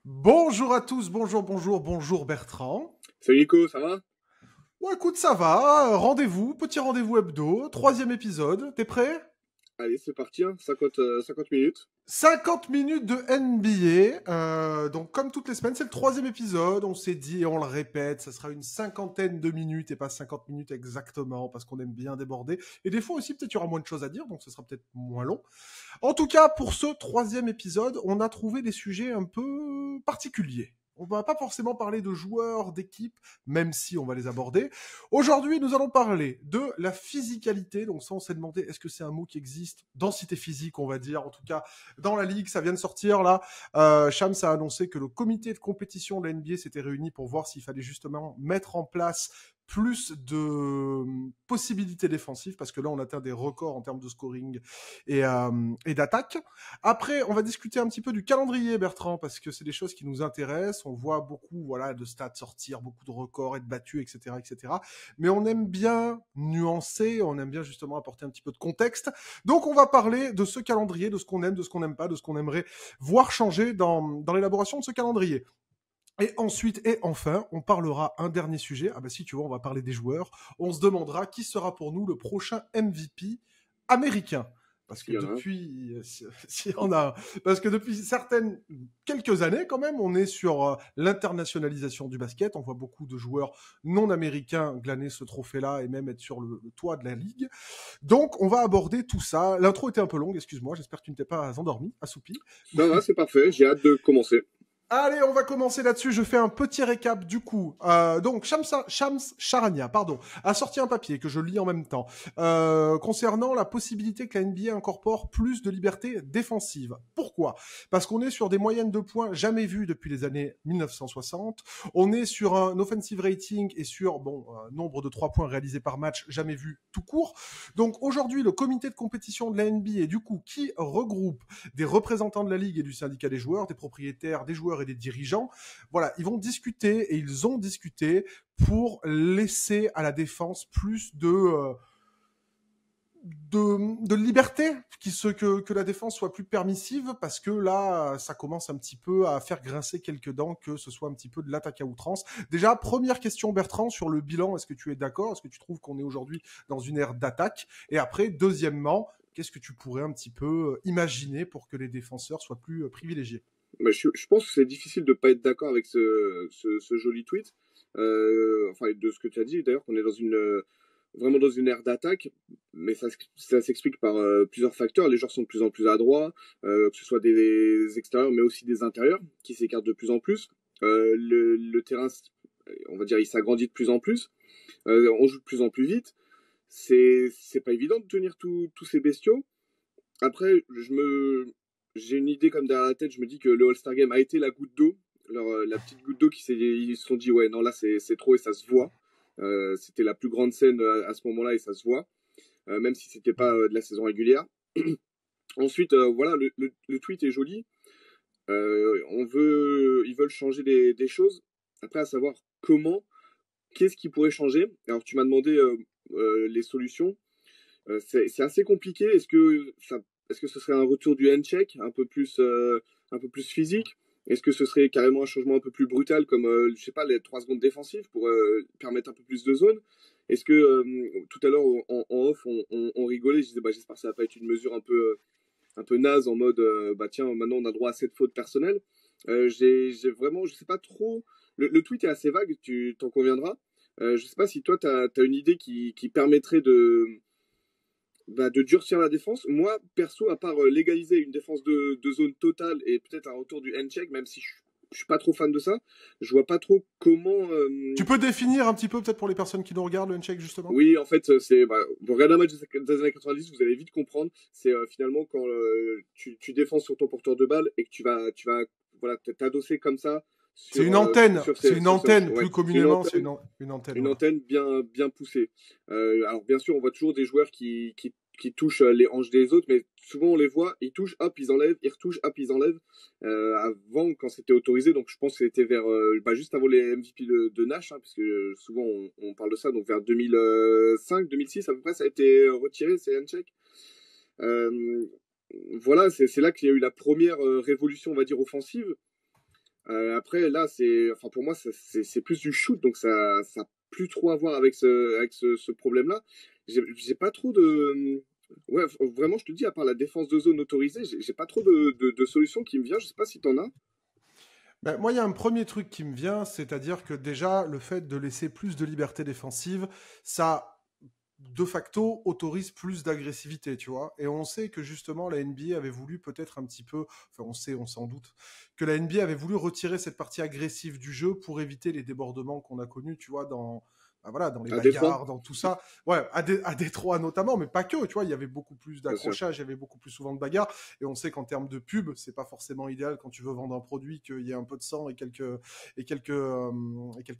Bonjour à tous, bonjour Bertrand. Salut Nico, ça va? Bon écoute, ça va, rendez-vous, petit rendez-vous hebdo, troisième épisode, t'es prêt? Allez, c'est parti, hein. 50 minutes. 50 minutes de NBA, donc comme toutes les semaines, c'est le troisième épisode, on s'est dit et on le répète, ça sera une cinquantaine de minutes et pas 50 minutes exactement, parce qu'on aime bien déborder, et des fois aussi peut-être il y aura moins de choses à dire, donc ce sera peut-être moins long. En tout cas, pour ce troisième épisode, on a trouvé des sujets un peu particuliers. On va pas forcément parler de joueurs, d'équipes, même si on va les aborder. Aujourd'hui, nous allons parler de la physicalité. Donc ça, on s'est demandé, est-ce que c'est un mot qui existe? Densité physique, on va dire. En tout cas, dans la ligue, ça vient de sortir là. Shams a annoncé que le comité de compétition de la NBA s'était réuni pour voir s'il fallait justement mettre en place plus de possibilités défensives, parce que là, on atteint des records en termes de scoring et d'attaque. Après, on va discuter un petit peu du calendrier, Bertrand, parce que c'est des choses qui nous intéressent. On voit beaucoup, voilà, de stats sortir, beaucoup de records être battus, etc., etc. Mais on aime bien nuancer, on aime bien justement apporter un petit peu de contexte. Donc, on va parler de ce calendrier, de ce qu'on aime, de ce qu'on n'aime pas, de ce qu'on aimerait voir changer dans l'élaboration de ce calendrier. Et ensuite, et enfin, on parlera un dernier sujet. Ah bah si tu vois, on va parler des joueurs. On se demandera qui sera pour nous le prochain MVP américain. Parce que S'il y en a un. depuis, si on a, parce que depuis quelques années quand même, on est sur l'internationalisation du basket. On voit beaucoup de joueurs non américains glaner ce trophée-là et même être sur le toit de la ligue. Donc, on va aborder tout ça. L'intro était un peu longue, excuse-moi. J'espère que tu ne t'es pas endormi, assoupi. Ça va, c'est parfait, j'ai hâte de commencer. Allez, on va commencer là-dessus. Je fais un petit récap du coup. Donc, Shams Charania, pardon, a sorti un papier que je lis en même temps concernant la possibilité que la NBA incorpore plus de liberté défensive. Pourquoi? Parce qu'on est sur des moyennes de points jamais vues depuis les années 1960. On est sur un offensive rating et sur un nombre de 3 points réalisés par match jamais vu tout court. Donc aujourd'hui, le comité de compétition de la NBA, du coup, qui regroupe des représentants de la ligue et du syndicat des joueurs, des propriétaires, des joueurs et des dirigeants. Voilà, ils vont discuter et ils ont discuté pour laisser à la défense plus de liberté, que la défense soit plus permissive, parce que là, ça commence un petit peu à faire grincer quelques dents, que ce soit un petit peu de l'attaque à outrance. Déjà, première question, Bertrand, sur le bilan, est-ce que tu es d'accord? Est-ce que tu trouves qu'on est aujourd'hui dans une ère d'attaque? Et après, deuxièmement, qu'est-ce que tu pourrais un petit peu imaginer pour que les défenseurs soient plus privilégiés? Bah, je pense que c'est difficile de pas être d'accord avec ce joli tweet. Enfin, de ce que tu as dit, d'ailleurs, qu'on est vraiment dans une ère d'attaque, mais ça s'explique par plusieurs facteurs. Les joueurs sont de plus en plus adroits, que ce soit des extérieurs, mais aussi des intérieurs, qui s'écartent de plus en plus. Le terrain, on va dire, il s'agrandit de plus en plus. On joue de plus en plus vite. C'est pas évident de tenir tous ces bestiaux. Après, j'ai une idée comme derrière la tête. Je me dis que le All-Star Game a été la goutte d'eau, la petite goutte d'eau ils se sont dit ouais non là c'est trop et ça se voit. C'était la plus grande scène à ce moment-là et ça se voit, même si c'était pas de la saison régulière. Ensuite, voilà, le tweet est joli. Ils veulent changer des choses. Après, à savoir comment, qu'est-ce qui pourrait changer. Alors, tu m'as demandé les solutions. C'est assez compliqué. Est-ce que ce serait un retour du hand-check un peu plus physique? Est-ce que ce serait carrément un changement un peu plus brutal, comme je sais pas, les 3 secondes défensives pour permettre un peu plus de zone? Est-ce que tout à l'heure en off, on rigolait, je disais bah, j'espère que ça va pas être une mesure un peu naze en mode bah tiens maintenant on a droit à cette faute personnelle. J'ai vraiment, je sais pas trop. Le tweet est assez vague, tu t'en conviendras. Je sais pas si toi t'as une idée qui permettrait de durcir la défense. Moi, perso, à part légaliser une défense de zone totale et peut-être un retour du hand-check, même si je suis pas trop fan de ça, je vois pas trop comment. Tu peux définir un petit peu, peut-être pour les personnes qui nous regardent, le handshake, justement? Oui, en fait, c'est. Bah, vous regardez un match des années 90, vous allez vite comprendre. C'est finalement quand tu défends sur ton porteur de balle et que tu vas voilà, t'adosser comme ça C'est une antenne. C'est une sur antenne, ouais, plus c'est communément, c'est une antenne, une voilà. antenne bien poussée. Alors bien sûr, on voit toujours des joueurs qui touchent les hanches des autres, mais souvent on les voit, ils touchent, hop, ils enlèvent, ils retouchent, hop, ils enlèvent. Avant, quand c'était autorisé, donc je pense que c'était vers bah, juste avant les MVP de Nash, hein, parce que souvent on parle de ça, donc vers 2005, 2006 à peu près, ça a été retiré, ces handshakes. Voilà, c'est là qu'il y a eu la première révolution, on va dire, offensive. Après, là, enfin, pour moi, c'est plus du shoot, donc ça a plus trop à voir avec ce problème-là. J'ai pas trop de, ouais, vraiment, je te dis, à part la défense de zone autorisée, j'ai pas trop de solutions qui me viennent. Je sais pas si t'en as. Ben, moi, il y a un premier truc qui me vient, c'est-à-dire que déjà, le fait de laisser plus de liberté défensive, ça, de facto, autorise plus d'agressivité, tu vois. Et on sait que justement, la NBA avait voulu peut-être un petit peu, enfin, on s'en doute, que la NBA avait voulu retirer cette partie agressive du jeu pour éviter les débordements qu'on a connus, tu vois, ben voilà, dans les À Détroit, bagarres, dans tout ça. Ouais, à Détroit notamment, mais pas que, tu vois, il y avait beaucoup plus bien sûr. d'accrochages, il y avait beaucoup plus souvent de bagarres. Et on sait qu'en termes de pub, c'est pas forcément idéal quand tu veux vendre un produit qu'il y ait un peu de sang et quelques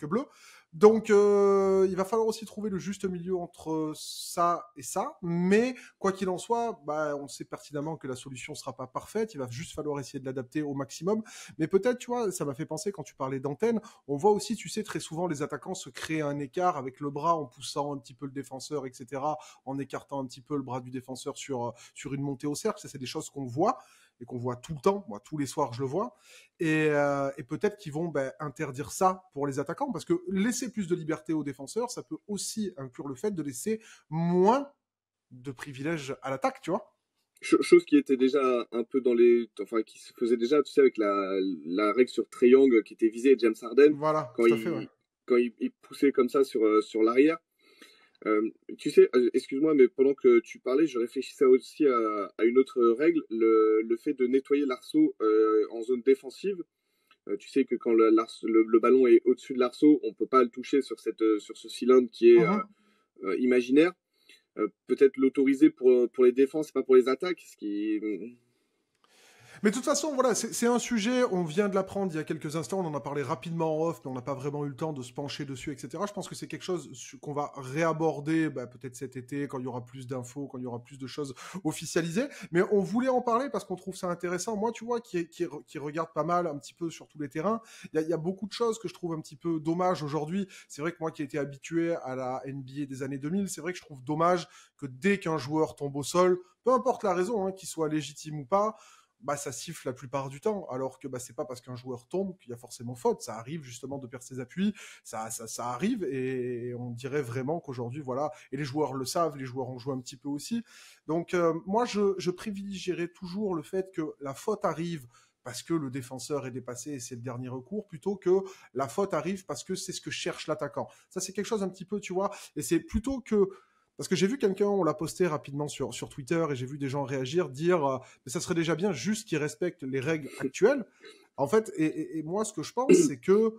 bleus. Donc, il va falloir aussi trouver le juste milieu entre ça et ça. Mais quoi qu'il en soit, bah, on sait pertinemment que la solution sera pas parfaite. Il va juste falloir essayer de l'adapter au maximum. Mais peut-être, tu vois, ça m'a fait penser quand tu parlais d'antenne. On voit aussi, tu sais, très souvent les attaquants se créer un écart avec le bras en poussant un petit peu le défenseur, etc., en écartant un petit peu le bras du défenseur sur une montée au cercle. Ça, c'est des choses qu'on voit et qu'on voit tout le temps. Moi, tous les soirs, je le vois. Et peut-être qu'ils vont interdire ça pour les attaquants, parce que laisser plus de liberté aux défenseurs, ça peut aussi inclure le fait de laisser moins de privilèges à l'attaque, tu vois. Chose qui était déjà un peu enfin, qui se faisait déjà, tu sais, avec la règle sur triangle qui était visée James Harden Voilà, quand tout à fait, ouais. il poussait comme ça sur l'arrière. Tu sais, excuse-moi, mais pendant que tu parlais, je réfléchissais aussi à une autre règle, le fait de nettoyer l'arceau en zone défensive. Tu sais que quand le ballon est au-dessus de l'arceau, on peut pas le toucher sur ce cylindre qui est Mhm. imaginaire. Peut-être l'autoriser pour les défenses et pas pour les attaques, ce qui... Mais de toute façon, voilà, c'est un sujet, on vient de l'apprendre il y a quelques instants, on en a parlé rapidement en off, mais on n'a pas vraiment eu le temps de se pencher dessus, etc. Je pense que c'est quelque chose qu'on va réaborder peut-être cet été, quand il y aura plus d'infos, quand il y aura plus de choses officialisées. Mais on voulait en parler parce qu'on trouve ça intéressant. Moi, tu vois, qui regarde pas mal un petit peu sur tous les terrains, il y a beaucoup de choses que je trouve un petit peu dommage aujourd'hui. C'est vrai que moi qui ai été habitué à la NBA des années 2000, c'est vrai que je trouve dommage que dès qu'un joueur tombe au sol, peu importe la raison, hein, qu'il soit légitime ou pas, bah ça siffle la plupart du temps, alors que bah c'est pas parce qu'un joueur tombe qu'il y a forcément faute. Ça arrive justement de perdre ses appuis, ça arrive et on dirait vraiment qu'aujourd'hui voilà, et les joueurs le savent, les joueurs en jouent un petit peu aussi. Donc moi je privilégierais toujours le fait que la faute arrive parce que le défenseur est dépassé et c'est le dernier recours, plutôt que la faute arrive parce que c'est ce que cherche l'attaquant. Ça c'est quelque chose un petit peu, tu vois, et c'est plutôt que parce que j'ai vu quelqu'un, on l'a posté rapidement sur Twitter et j'ai vu des gens réagir, dire mais ça serait déjà bien juste qu'ils respectent les règles actuelles. En fait, et moi, ce que je pense, c'est que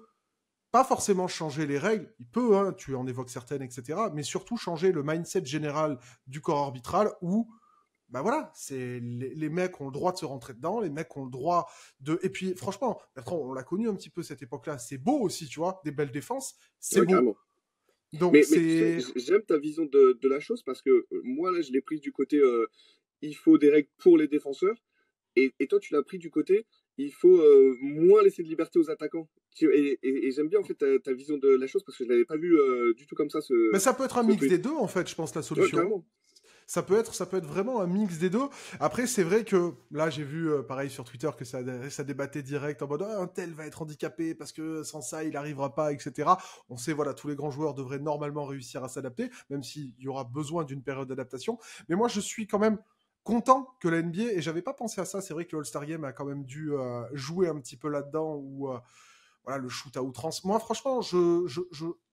pas forcément changer les règles, il peut, hein, tu en évoques certaines, etc., mais surtout changer le mindset général du corps arbitral où, bah voilà, c'est les mecs ont le droit de se rentrer dedans, les mecs ont le droit de. Et puis, franchement, Bertrand, on l'a connu un petit peu cette époque-là, c'est beau aussi, tu vois, des belles défenses, c'est Ouais, beau. carrément. Donc, Mais tu sais, c'est. j'aime ta vision de la chose parce que moi, là, je l'ai prise du côté il faut des règles pour les défenseurs. Et toi, tu l'as pris du côté il faut moins laisser de liberté aux attaquants. Et j'aime bien en fait ta vision de la chose parce que je l'avais pas vu du tout comme ça, Mais ça peut être un ce mix tweet. des deux, en fait, je pense, la Ouais, solution, hein. carrément. Ça peut être vraiment un mix des deux. Après, c'est vrai que là, j'ai vu, pareil sur Twitter, que ça débattait direct en mode ah, un tel va être handicapé parce que sans ça, il n'arrivera pas, etc. On sait, voilà, tous les grands joueurs devraient normalement réussir à s'adapter, même s'il y aura besoin d'une période d'adaptation. Mais moi, je suis quand même content que la NBA, et j'avais pas pensé à ça, c'est vrai que le All-Star Game a quand même dû jouer un petit peu là-dedans, où voilà, le shoot à outrance. Moi, franchement,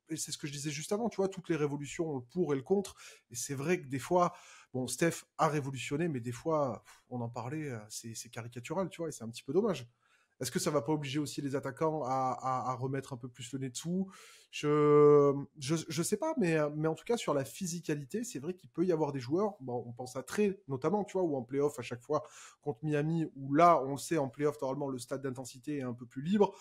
et c'est ce que je disais juste avant, tu vois, toutes les révolutions ont le pour et le contre. Et c'est vrai que des fois, bon, Steph a révolutionné, mais des fois, on en parlait, c'est caricatural, tu vois, et c'est un petit peu dommage. Est-ce que ça va pas obliger aussi les attaquants à remettre un peu plus le nez dessous? Je sais pas, mais en tout cas, sur la physicalité, c'est vrai qu'il peut y avoir des joueurs, bon, on pense à Trey, notamment, tu vois, ou en playoff à chaque fois contre Miami, où là, on le sait, en playoff, normalement, le stade d'intensité est un peu plus libre.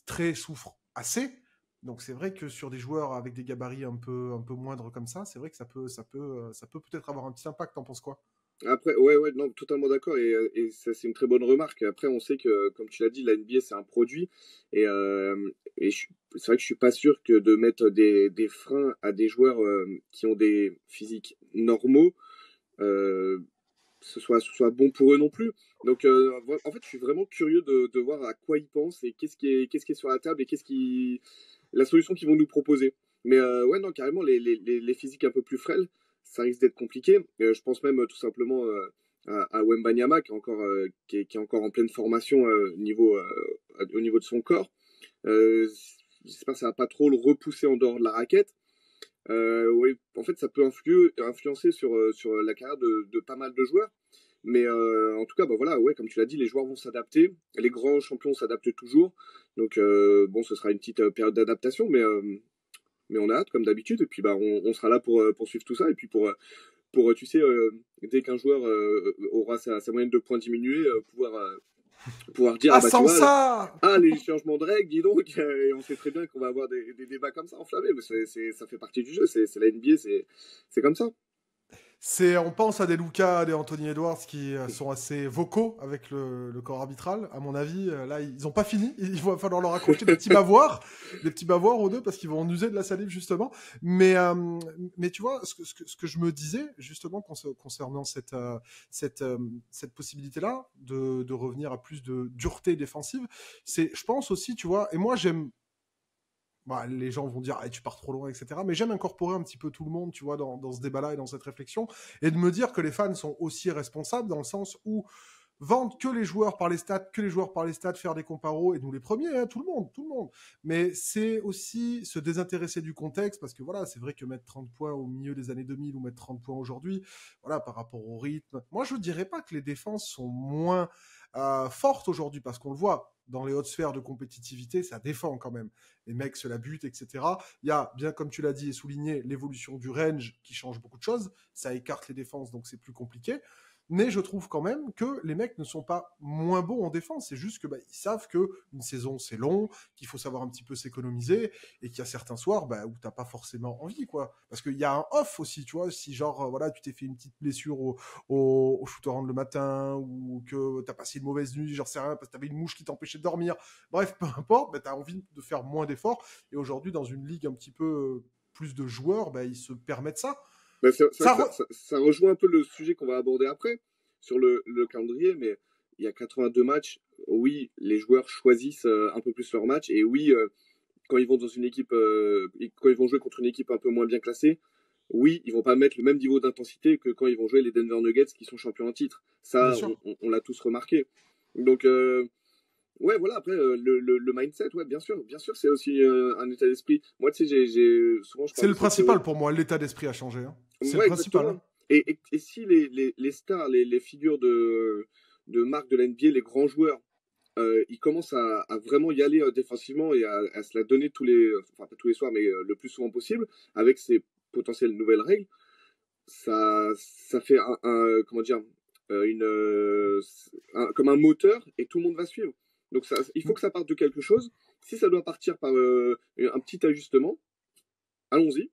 Trey souffre assez. Donc c'est vrai que sur des joueurs avec des gabarits un peu moindres comme ça vrai que ça peut peut-être avoir un petit impact. T'en penses quoi? Après, ouais, ouais, non, totalement d'accord. Et ça, c'est une très bonne remarque. Après, on sait que, comme tu l'as dit, la NBA, c'est un produit. Et c'est vrai que je suis pas sûr que de mettre des freins à des joueurs qui ont des physiques normaux, euh, ce soit bon pour eux non plus. Donc, en fait, je suis vraiment curieux de voir à quoi ils pensent et qu'est-ce qui est sur la table et la solution qu'ils vont nous proposer. Mais ouais, non, carrément, les physiques un peu plus frêles, ça risque d'être compliqué. Je pense même tout simplement à Wembanyama qui est encore en pleine formation au niveau de son corps. J'espère que ça va pas trop le repousser en dehors de la raquette. Oui, en fait, ça peut influencer sur la carrière de pas mal de joueurs. Mais en tout cas, bah voilà, ouais, comme tu l'as dit, les joueurs vont s'adapter. Les grands champions s'adaptent toujours. Donc, bon, ce sera une petite période d'adaptation, mais on a hâte, comme d'habitude. Et puis, bah, on sera là pour suivre tout ça. Et puis, tu sais, dès qu'un joueur aura sa moyenne de points diminuée, pouvoir dire, Ah, ah bah tu sans vois, là, ça! ah, les changements de règles, dis donc, et on sait très bien qu'on va avoir des débats comme ça enflammés, mais ça fait partie du jeu, c'est la NBA, c'est comme ça. On pense à des Luka, des Anthony Edwards qui sont assez vocaux avec le corps arbitral. À mon avis, là, ils n'ont pas fini. Il va falloir leur accrocher des petits bavoirs aux deux parce qu'ils vont en user de la salive justement. Mais tu vois, ce que je me disais justement concernant cette possibilité-là de revenir à plus de dureté défensive, je pense aussi, tu vois, et moi j'aime. Bah, les gens vont dire, ah, tu pars trop loin, etc. Mais j'aime incorporer un petit peu tout le monde, tu vois, dans ce débat-là et dans cette réflexion, et de me dire que les fans sont aussi responsables dans le sens où vendre que les joueurs par les stats, faire des comparos, et nous les premiers, hein, tout le monde. Mais c'est aussi se désintéresser du contexte, parce que voilà, c'est vrai que mettre 30 points au milieu des années 2000 ou mettre 30 points aujourd'hui, voilà, par rapport au rythme. Moi, je dirais pas que les défenses sont moins fortes aujourd'hui, parce qu'on le voit, dans les hautes sphères de compétitivité, ça défend quand même. Les mecs se la butent, etc. Il y a, bien comme tu l'as dit et souligné, l'évolution du range qui change beaucoup de choses. Ça écarte les défenses, donc c'est plus compliqué. Mais je trouve quand même que les mecs ne sont pas moins bons en défense. C'est juste que ils savent que une saison c'est long, qu'il faut savoir un petit peu s'économiser et qu'il y a certains soirs où t'as pas forcément envie, quoi. Parce qu'il y a un off aussi, tu vois. Si genre voilà, tu t'es fait une petite blessure au shoot around le matin ou que t'as passé une mauvaise nuit, j'en sais rien, parce que t'avais une mouche qui t'empêchait de dormir. Bref, peu importe, t'as envie de faire moins d'efforts. Et aujourd'hui, dans une ligue un petit peu plus de joueurs, ils se permettent ça. Mais c'est vrai Ça que ça rejoint un peu le sujet qu'on va aborder après, sur le calendrier, mais il y a 82 matchs, oui, les joueurs choisissent un peu plus leurs matchs, et oui, quand ils vont dans une équipe, quand ils vont jouer contre une équipe un peu moins bien classée, oui, ils vont pas mettre le même niveau d'intensité que quand ils vont jouer les Denver Nuggets qui sont champions en titre. Bien Ça, sûr. on l'a tous remarqué. Donc, ouais, voilà, après, le mindset, ouais, bien sûr, c'est aussi un état d'esprit. Moi, tu sais, souvent, je C'est parle de le cette théorie. principal pour moi. L'état d'esprit a changé, hein. C'est le Ouais, principal, exactement. hein. Et si les stars, les figures de marque de l'NBA, les grands joueurs, ils commencent à vraiment y aller défensivement et à se la donner enfin pas tous les soirs, mais le plus souvent possible, avec ces potentielles nouvelles règles, ça fait comment dire, comme un moteur et tout le monde va suivre. Donc il faut que ça parte de quelque chose. Si ça doit partir par un petit ajustement, allons-y.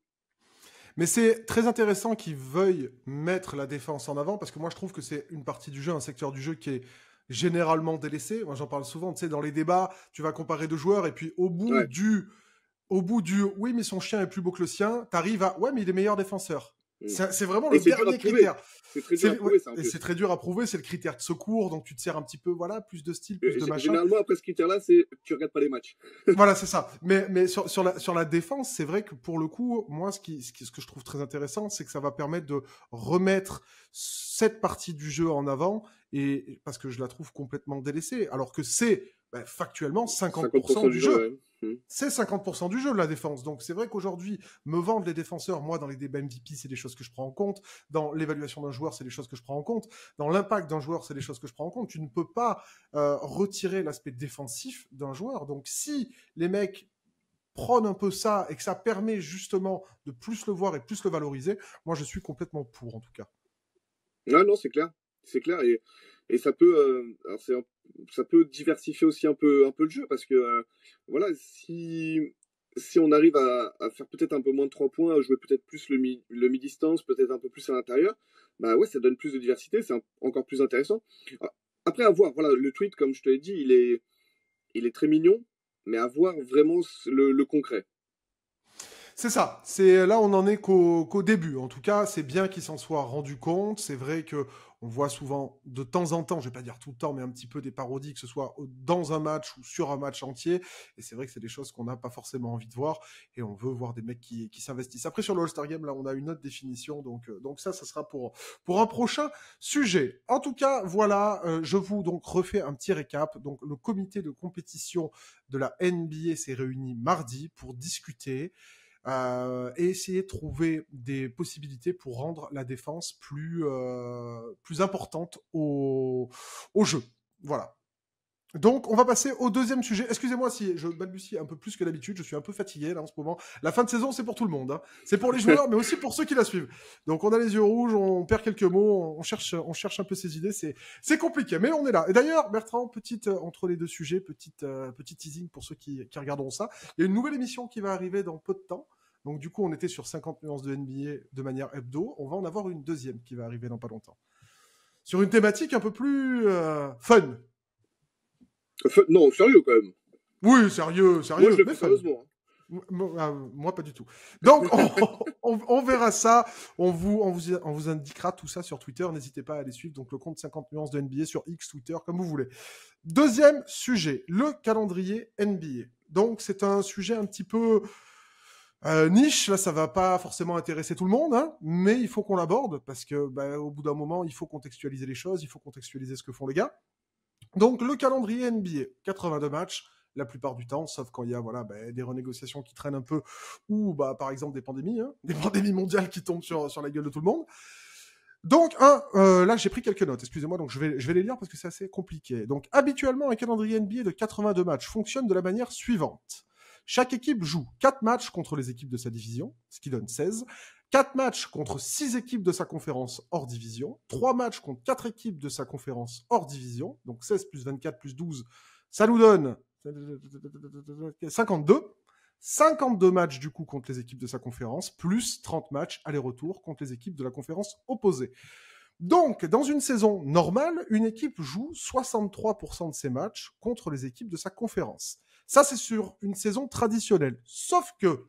Mais c'est très intéressant qu'ils veuillent mettre la défense en avant parce que moi je trouve que c'est une partie du jeu, un secteur du jeu qui est généralement délaissé. Moi j'en parle souvent, tu sais, dans les débats, tu vas comparer deux joueurs et puis Ouais. au bout du oui mais son chien est plus beau que le sien, t'arrives à ouais mais il est meilleur défenseur. Mm. C'est vraiment Et le c'est dur à dernier prouver. critère. C'est très dur à Ouais, prouver, ça, en et c'est plus. très dur à prouver, c'est le critère de secours, donc tu te sers un petit peu, voilà, plus de style, plus de machin. Généralement, après ce critère-là, c'est tu regardes pas les matchs. Voilà, c'est ça. Mais sur la défense, c'est vrai que pour le coup, moi, ce que je trouve très intéressant, c'est que ça va permettre de remettre cette partie du jeu en avant, et parce que je la trouve complètement délaissée, alors que c'est factuellement 50% 50% du du jeu, jeu. ouais. Mm. C'est 50% du jeu, la défense. Donc c'est vrai qu'aujourd'hui, me vendre les défenseurs, moi, dans les débats MVP, c'est des choses que je prends en compte. Dans l'évaluation d'un joueur, c'est des choses que je prends en compte. Dans l'impact d'un joueur, c'est des choses que je prends en compte. Tu ne peux pas retirer l'aspect défensif d'un joueur. Donc si les mecs prônent un peu ça et que ça permet justement de plus le voir et plus le valoriser, moi, je suis complètement pour, en tout cas. Ouais, non, c'est clair. C'est clair. Et ça peut, alors ça peut diversifier aussi un peu le jeu parce que, voilà, si on arrive à faire peut-être un peu moins de 3 points, à jouer peut-être plus le mi-distance, peut-être un peu plus à l'intérieur, bah ouais, ça donne plus de diversité, c'est encore plus intéressant. Après, à voir, voilà, le tweet, comme je te l'ai dit, il est très mignon, mais à voir vraiment le concret. C'est ça. C'est là, on en est qu'au début. En tout cas, c'est bien qu'ils s'en soient rendus compte. C'est vrai que On voit souvent, de temps en temps, je vais pas dire tout le temps, mais un petit peu des parodies, que ce soit dans un match ou sur un match entier. Et c'est vrai que c'est des choses qu'on n'a pas forcément envie de voir. Et on veut voir des mecs qui s'investissent. Après, sur le All-Star Game, là, on a une autre définition. Donc ça sera pour un prochain sujet. En tout cas, voilà, je vous donc refais un petit récap. Donc, le comité de compétition de la NBA s'est réuni mardi pour discuter et essayer de trouver des possibilités pour rendre la défense plus importante au jeu. Voilà. Donc, on va passer au deuxième sujet. Excusez-moi si je balbutie un peu plus que d'habitude. Je suis un peu fatigué là en ce moment. La fin de saison, c'est pour tout le monde. Hein. C'est pour les joueurs, mais aussi pour ceux qui la suivent. Donc, on a les yeux rouges, on perd quelques mots, on cherche un peu ses idées. C'est compliqué, mais on est là. Et d'ailleurs, Bertrand, entre les deux sujets, petit teasing pour ceux qui regarderont ça. Il y a une nouvelle émission qui va arriver dans peu de temps. Donc, du coup, on était sur 50 nuances de NBA de manière hebdo. On va en avoir une deuxième qui va arriver dans pas longtemps. Sur une thématique un peu plus fun. Non, sérieux quand même. Oui, sérieux. Moi, je le fais sérieusement. Moi, pas du tout. Donc, on verra ça. On vous indiquera tout ça sur Twitter. N'hésitez pas à aller suivre donc le compte 50 nuances de NBA sur X, Twitter, comme vous voulez. Deuxième sujet, le calendrier NBA. Donc, c'est un sujet un petit peu niche. Là, ça va pas forcément intéresser tout le monde, hein, mais il faut qu'on l'aborde parce que, au bout d'un moment, il faut contextualiser les choses, il faut contextualiser ce que font les gars. Donc, le calendrier NBA, 82 matchs, la plupart du temps, sauf quand il y a des renégociations qui traînent un peu, ou par exemple des pandémies, des pandémies mondiales qui tombent sur la gueule de tout le monde. Donc, là, j'ai pris quelques notes, excusez-moi, donc je vais les lire parce que c'est assez compliqué. Donc, habituellement, un calendrier NBA de 82 matchs fonctionne de la manière suivante. Chaque équipe joue 4 matchs contre les équipes de sa division, ce qui donne 16. 4 matchs contre 6 équipes de sa conférence hors division, 3 matchs contre 4 équipes de sa conférence hors division, donc 16 plus 24 plus 12, ça nous donne 52. 52 matchs du coup contre les équipes de sa conférence, plus 30 matchs aller-retour contre les équipes de la conférence opposée. Donc, dans une saison normale, une équipe joue 63% de ses matchs contre les équipes de sa conférence. Ça, c'est sur une saison traditionnelle. Sauf que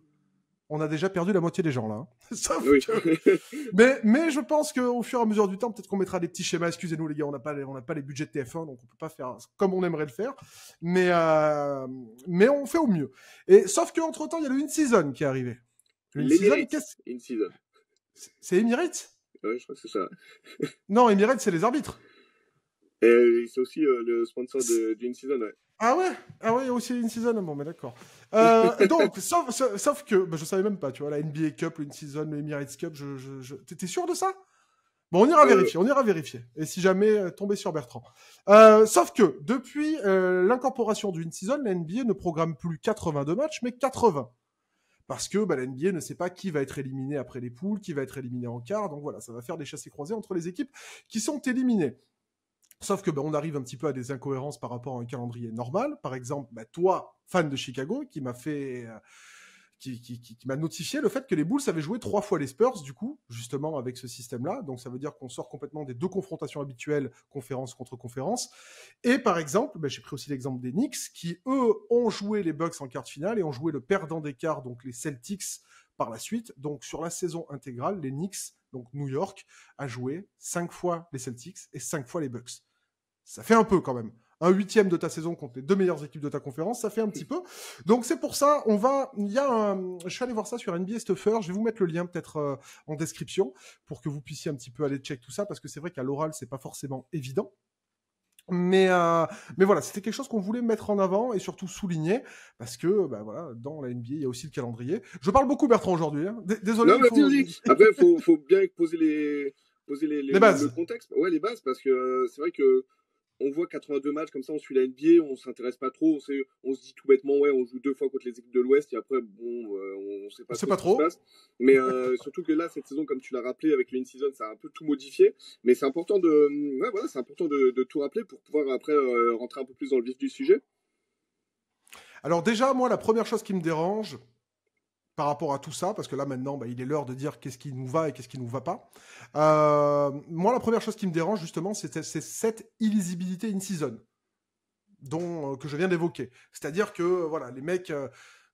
on a déjà perdu la moitié des gens, là. Hein. Sauf que... mais je pense qu'au fur et à mesure du temps, peut-être qu'on mettra des petits schémas. Excusez-nous, les gars, on n'a pas les budgets de TF1, donc on peut pas faire comme on aimerait le faire. Mais on fait au mieux. Et sauf qu'entre-temps, il y a le in-season qui est arrivé. In-season. C'est Emirates ? Ouais, je crois que c'est ça. Non, Emirates, c'est les arbitres. Et c'est aussi le sponsor du in-season, ouais. Ah ouais, il y a aussi in-season. Bon, mais d'accord. Donc, sauf que, je savais même pas, tu vois, la NBA Cup, le in-season, le Emirates Cup, t'es sûr de ça ? Bon, on ira vérifier. Et si jamais, tomber sur Bertrand. Sauf que, depuis l'incorporation du in-season, la NBA ne programme plus 82 matchs, mais 80. Parce que la NBA ne sait pas qui va être éliminé après les poules, qui va être éliminé en quart. Donc voilà, ça va faire des chassés-croisés entre les équipes qui sont éliminées. Sauf que on arrive un petit peu à des incohérences par rapport à un calendrier normal. Par exemple, toi, fan de Chicago, qui m'a fait... qui m'a notifié le fait que les Bulls avaient joué 3 fois les Spurs, du coup, justement avec ce système-là. Donc ça veut dire qu'on sort complètement des 2 confrontations habituelles, conférence contre conférence. Et par exemple, j'ai pris aussi l'exemple des Knicks, qui eux ont joué les Bucks en quart de finale et ont joué le perdant d'écart, donc les Celtics, par la suite. Donc sur la saison intégrale, les Knicks, donc New York, a joué 5 fois les Celtics et 5 fois les Bucks. Ça fait un peu quand même. Un 8e de ta saison contre les 2 meilleures équipes de ta conférence, ça fait un petit peu. Donc c'est pour ça, je suis allé voir ça sur NBA Stuffer, je vais vous mettre le lien peut-être en description pour que vous puissiez un petit peu aller check tout ça, parce que c'est vrai qu'à l'oral, c'est pas forcément évident. Mais voilà, c'était quelque chose qu'on voulait mettre en avant et surtout souligner, parce que voilà, dans la NBA, il y a aussi le calendrier. Je parle beaucoup, Bertrand, aujourd'hui. Hein. Désolé. Non, mais après, faut bien poser les bases. Le contexte. Ouais, les bases, parce que c'est vrai que on voit 82 matchs comme ça, on suit la NBA, on s'intéresse pas trop, on se dit tout bêtement, ouais, on joue 2 fois contre les équipes de l'Ouest, et après, on sait pas trop ce qui se passe. Mais surtout que là, cette saison, comme tu l'as rappelé, avec le in-season, ça a un peu tout modifié. Mais c'est important de tout rappeler pour pouvoir après rentrer un peu plus dans le vif du sujet. Alors déjà, moi, la première chose qui me dérange par rapport à tout ça, parce que là maintenant, il est l'heure de dire qu'est-ce qui nous va et qu'est-ce qui nous va pas. Moi, la première chose qui me dérange justement, c'est cette illisibilité in-season que je viens d'évoquer. C'est-à-dire que voilà, les mecs,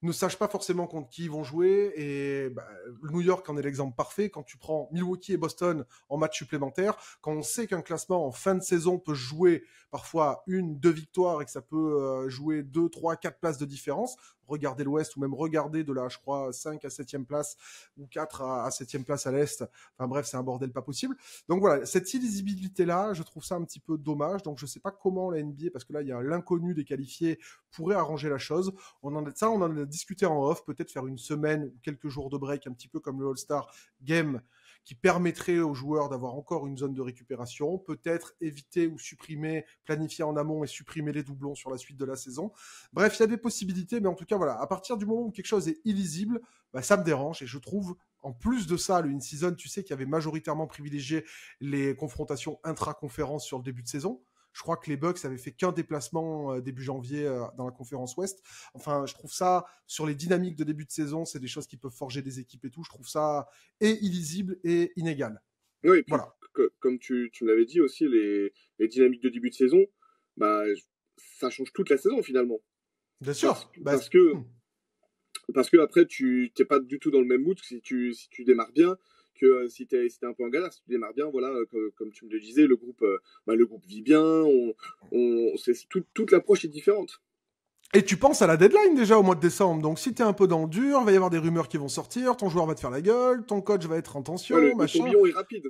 ne sachent pas forcément contre qui ils vont jouer. Et bah, New York en est l'exemple parfait. Quand tu prends Milwaukee et Boston en match supplémentaire, quand on sait qu'un classement en fin de saison peut jouer parfois 1, 2 victoires et que ça peut jouer 2, 3, 4 places de différence, regardez l'Ouest ou même regardez de la, je crois, 5 à 7e place ou 4 à 7e place à l'Est. Enfin bref, c'est un bordel pas possible. Donc voilà, cette illisibilité-là, je trouve ça un petit peu dommage. Donc je sais pas comment la NBA, parce que là, il y a l'inconnu des qualifiés, pourrait arranger la chose. On en a discuté en off, peut-être faire une semaine ou quelques jours de break, un petit peu comme le All-Star Game, qui permettrait aux joueurs d'avoir encore une zone de récupération, peut-être éviter ou supprimer, planifier en amont et supprimer les doublons sur la suite de la saison. Bref, il y a des possibilités, mais en tout cas, voilà, à partir du moment où quelque chose est illisible, bah, ça me dérange, et je trouve, en plus de ça, le in-season, tu sais, qui avait majoritairement privilégié les confrontations intra-conférences sur le début de saison. Je crois que les Bucks avaient fait qu'un déplacement début janvier dans la conférence Ouest. Enfin, je trouve ça, sur les dynamiques de début de saison, c'est des choses qui peuvent forger des équipes et tout. Je trouve ça et illisible et inégal. Oui, et puis, Voilà. comme tu me l'avais dit aussi, les dynamiques de début de saison, bah, ça change toute la saison finalement. Bien sûr. Parce que après, tu t'es pas du tout dans le même mood si tu démarres bien que si t'es un peu en galère. Si tu démarres bien, voilà, comme tu me le disais, le groupe vit bien. Toute l'approche est différente. Et tu penses à la deadline déjà au mois de décembre. Donc si t'es un peu dans le dur, il va y avoir des rumeurs qui vont sortir, ton joueur va te faire la gueule, ton coach va être en Ouais, tension, le machin. tourbillon est rapide.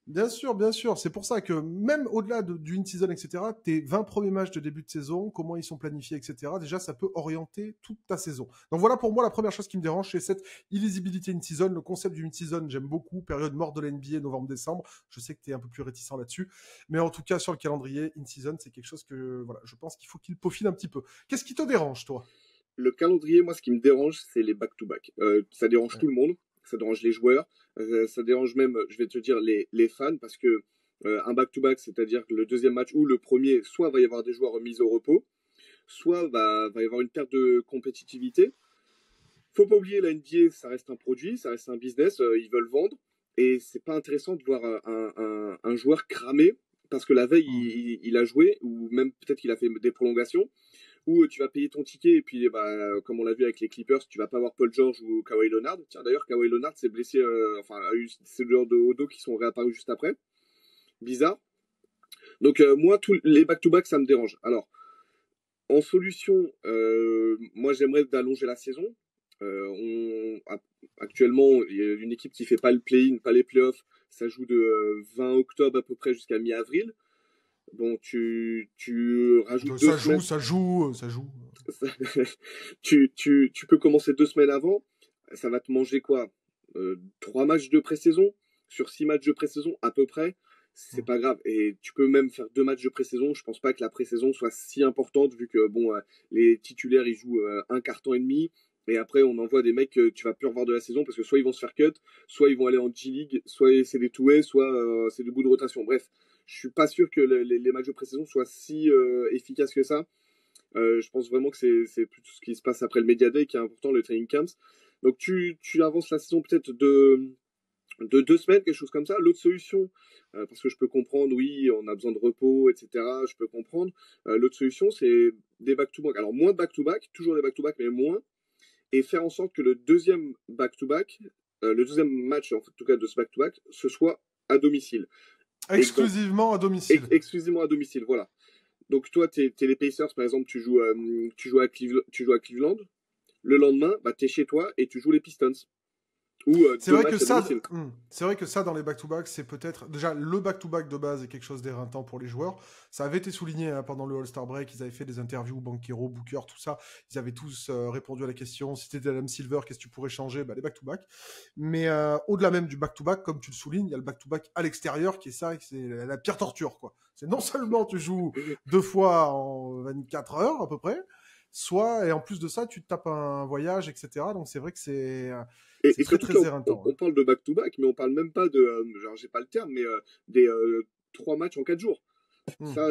Bien sûr, bien sûr. C'est pour ça que même au-delà du in-season, etc., tes 20 premiers matchs de début de saison, comment ils sont planifiés, etc., déjà, ça peut orienter toute ta saison. Donc voilà pour moi la première chose qui me dérange, c'est cette illisibilité in-season. Le concept du in-season, j'aime beaucoup. Période morte de l'NBA, novembre-décembre. Je sais que tu es un peu plus réticent là-dessus. Mais en tout cas, sur le calendrier, in-season, c'est quelque chose que voilà, je pense qu'il faut qu'il peaufine un petit peu. Qu'est-ce qui te dérange, toi? Le calendrier, moi, ce qui me dérange, c'est les back-to-back. Ça dérange tout le monde. Ça dérange les joueurs. Ça dérange même, je vais te dire, les fans, parce que un back-to-back, c'est-à-dire que le deuxième match ou le premier, soit va y avoir des joueurs mis au repos, soit va y avoir une perte de compétitivité. Faut pas oublier, la NBA, ça reste un produit, ça reste un business, ils veulent vendre. Et c'est pas intéressant de voir un joueur cramé parce que la veille, il a joué, ou même peut-être qu'il a fait des prolongations, où tu vas payer ton ticket et puis comme on l'a vu avec les Clippers, tu vas pas avoir Paul George ou Kawhi Leonard. Tiens, d'ailleurs, Kawhi Leonard s'est blessé, a eu ces douleurs au dos qui sont réapparus juste après. Bizarre. Donc moi, tous les back-to-back, ça me dérange. Alors, en solution, moi j'aimerais d'allonger la saison. Actuellement, il y a une équipe qui fait pas le play-in, pas les playoffs. Ça joue de 20 octobre à peu près jusqu'à mi-avril. Bon, tu rajoutes Ça 2 semaines. ça joue. Tu peux commencer 2 semaines avant. Ça va te manger quoi 3 matchs de pré-saison sur 6 matchs de pré-saison à peu près. C'est pas grave. Et tu peux même faire 2 matchs de pré-saison. Je pense pas que la pré-saison soit si importante vu que bon, les titulaires ils jouent un carton et demi. Et après, on envoie des mecs que tu vas plus revoir de la saison parce que soit ils vont se faire cut, soit ils vont aller en G-League, soit c'est des two-way, soit c'est des bouts de rotation. Bref, je suis pas sûr que les matchs de pré-saison soient si efficaces que ça. Je pense vraiment que c'est plutôt ce qui se passe après le Media Day qui est important, le training camps. Donc tu avances la saison peut-être de 2 semaines, quelque chose comme ça. L'autre solution, parce que je peux comprendre, oui, on a besoin de repos, etc. Je peux comprendre. L'autre solution, c'est des back-to-back. Alors moins de back-to-back, toujours des back-to-back, mais moins. Et faire en sorte que le deuxième back-to-back, le deuxième match, en tout cas de ce back-to-back, ce soit à domicile. Exclusivement à domicile. Exclusivement à domicile, voilà. Donc toi, t'es les Pacers, par exemple, tu joues à Cleveland. Le lendemain, t'es chez toi et tu joues les Pistons. Ou c'est vrai que ça dans les back-to-back, c'est peut-être déjà le back-to-back de base est quelque chose d'éreintant pour les joueurs. Ça avait été souligné pendant le All-Star break, ils avaient fait des interviews, Banchero, Booker, tout ça, ils avaient tous répondu à la question si t'étais Adam Silver, qu'est-ce que tu pourrais changer, les back-to-back. Mais au-delà même du back-to-back, comme tu le soulignes, il y a le back-to-back à l'extérieur qui est ça, c'est la pire torture quoi. C'est non seulement tu joues 2 fois en 24 heures à peu près, soit et en plus de ça tu te tapes un voyage, etc. Donc c'est vrai que c'est très très éreintant. On parle de back-to-back, mais on parle même pas de, genre j'ai pas le terme, mais des 3 matchs en 4 jours. Ça,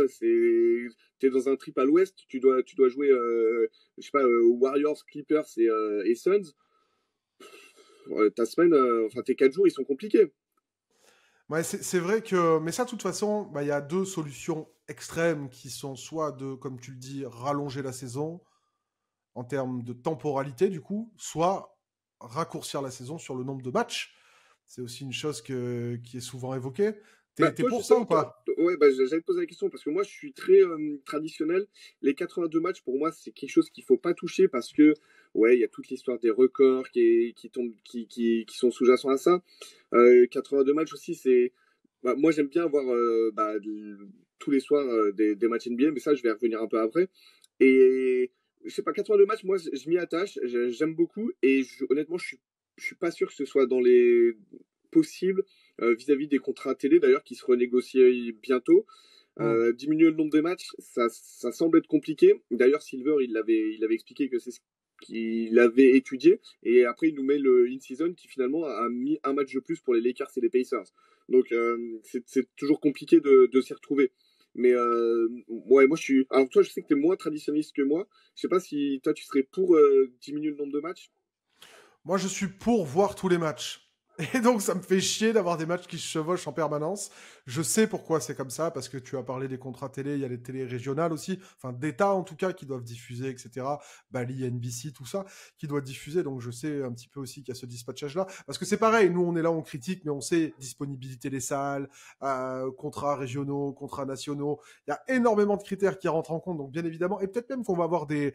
t'es dans un trip à l'ouest, tu dois jouer, je sais pas, Warriors, Clippers et Suns. Ta semaine, tes 4 jours, ils sont compliqués. Ouais, c'est vrai que, mais ça, de toute façon, il y a 2 solutions extrêmes qui sont soit de, comme tu le dis, rallonger la saison, en termes de temporalité, du coup, soit raccourcir la saison sur le nombre de matchs. C'est aussi une chose qui est souvent évoquée. Bah, T'es toi, pour ça ou justement, pas? ouais, bah, j'allais te poser la question parce que moi, je suis très traditionnel. Les 82 matchs, pour moi, c'est quelque chose qu'il faut pas toucher parce que, ouais, il y a toute l'histoire des records qui tombent, qui sont sous-jacents à ça. 82 matchs aussi, c'est, bah, moi, j'aime bien avoir tous les soirs des matchs NBA, mais ça, je vais revenir un peu après. Et je sais pas, 82 matchs, moi, je m'y attache, j'aime beaucoup et honnêtement, je suis pas sûr que ce soit dans les possibles vis-à-vis des contrats télé d'ailleurs qui se renégocient bientôt. Diminuer le nombre de matchs, ça semble être compliqué. D'ailleurs, Silver, il avait expliqué que c'est ce qu'il avait étudié. Et après, il nous met le in-season qui finalement a mis un match de plus pour les Lakers et les Pacers. Donc, c'est toujours compliqué de s'y retrouver. Mais ouais, moi je suis. Alors toi, je sais que tu es moins traditionnaliste que moi. Je sais pas si toi tu serais pour diminuer le nombre de matchs. Moi, je suis pour voir tous les matchs. Et donc, ça me fait chier d'avoir des matchs qui se chevauchent en permanence. Je sais pourquoi c'est comme ça, parce que tu as parlé des contrats télé, il y a les télés régionales aussi, enfin d'État en tout cas, qui doivent diffuser, etc. Bali, NBC, tout ça, qui doivent diffuser. Donc, je sais un petit peu aussi qu'il y a ce dispatchage-là. Parce que c'est pareil, nous, on est là, on critique, mais on sait disponibilité des salles, contrats régionaux, contrats nationaux. Il y a énormément de critères qui rentrent en compte, donc bien évidemment. Et peut-être même qu'on va avoir des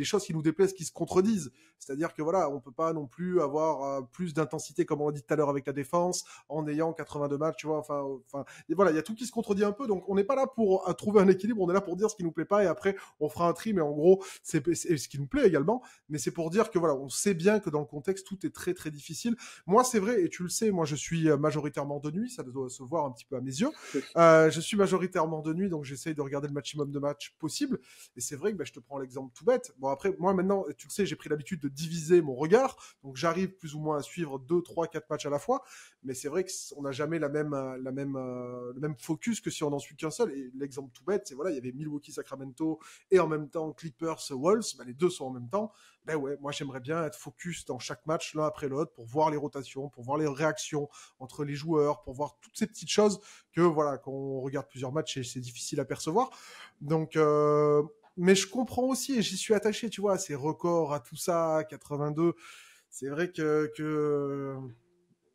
choses qui nous déplaisent, qui se contredisent. C'est-à-dire que voilà, on peut pas non plus avoir plus d'intensité, comme on l'a dit tout à l'heure avec la défense, en ayant 82 matchs, tu vois. Enfin, et voilà, il y a tout qui se contredit un peu. Donc, on n'est pas là pour trouver un équilibre. On est là pour dire ce qui nous plaît pas et après, on fera un tri. Mais en gros, c'est ce qui nous plaît également. Mais c'est pour dire que voilà, on sait bien que dans le contexte, tout est très très difficile. Moi, c'est vrai, et tu le sais, moi, je suis majoritairement de nuit. Ça doit se voir un petit peu à mes yeux. Je suis majoritairement de nuit, donc j'essaye de regarder le maximum de matchs possible. Et c'est vrai que je te prends l'exemple tout bête. Bon, après, moi maintenant, tu le sais, j'ai pris l'habitude de diviser mon regard. Donc j'arrive plus ou moins à suivre 2, 3, 4 matchs à la fois. Mais c'est vrai qu'on n'a jamais le même focus que si on n'en suit qu'un seul. Et l'exemple tout bête, c'est voilà, il y avait Milwaukee, Sacramento et en même temps Clippers, Wolves. Les deux sont en même temps. Ben ouais, moi j'aimerais bien être focus dans chaque match l'un après l'autre pour voir les rotations, pour voir les réactions entre les joueurs, pour voir toutes ces petites choses que voilà, quand on regarde plusieurs matchs, c'est difficile à percevoir. Donc, mais je comprends aussi et j'y suis attaché, tu vois, à ces records, à tout ça, 82. C'est vrai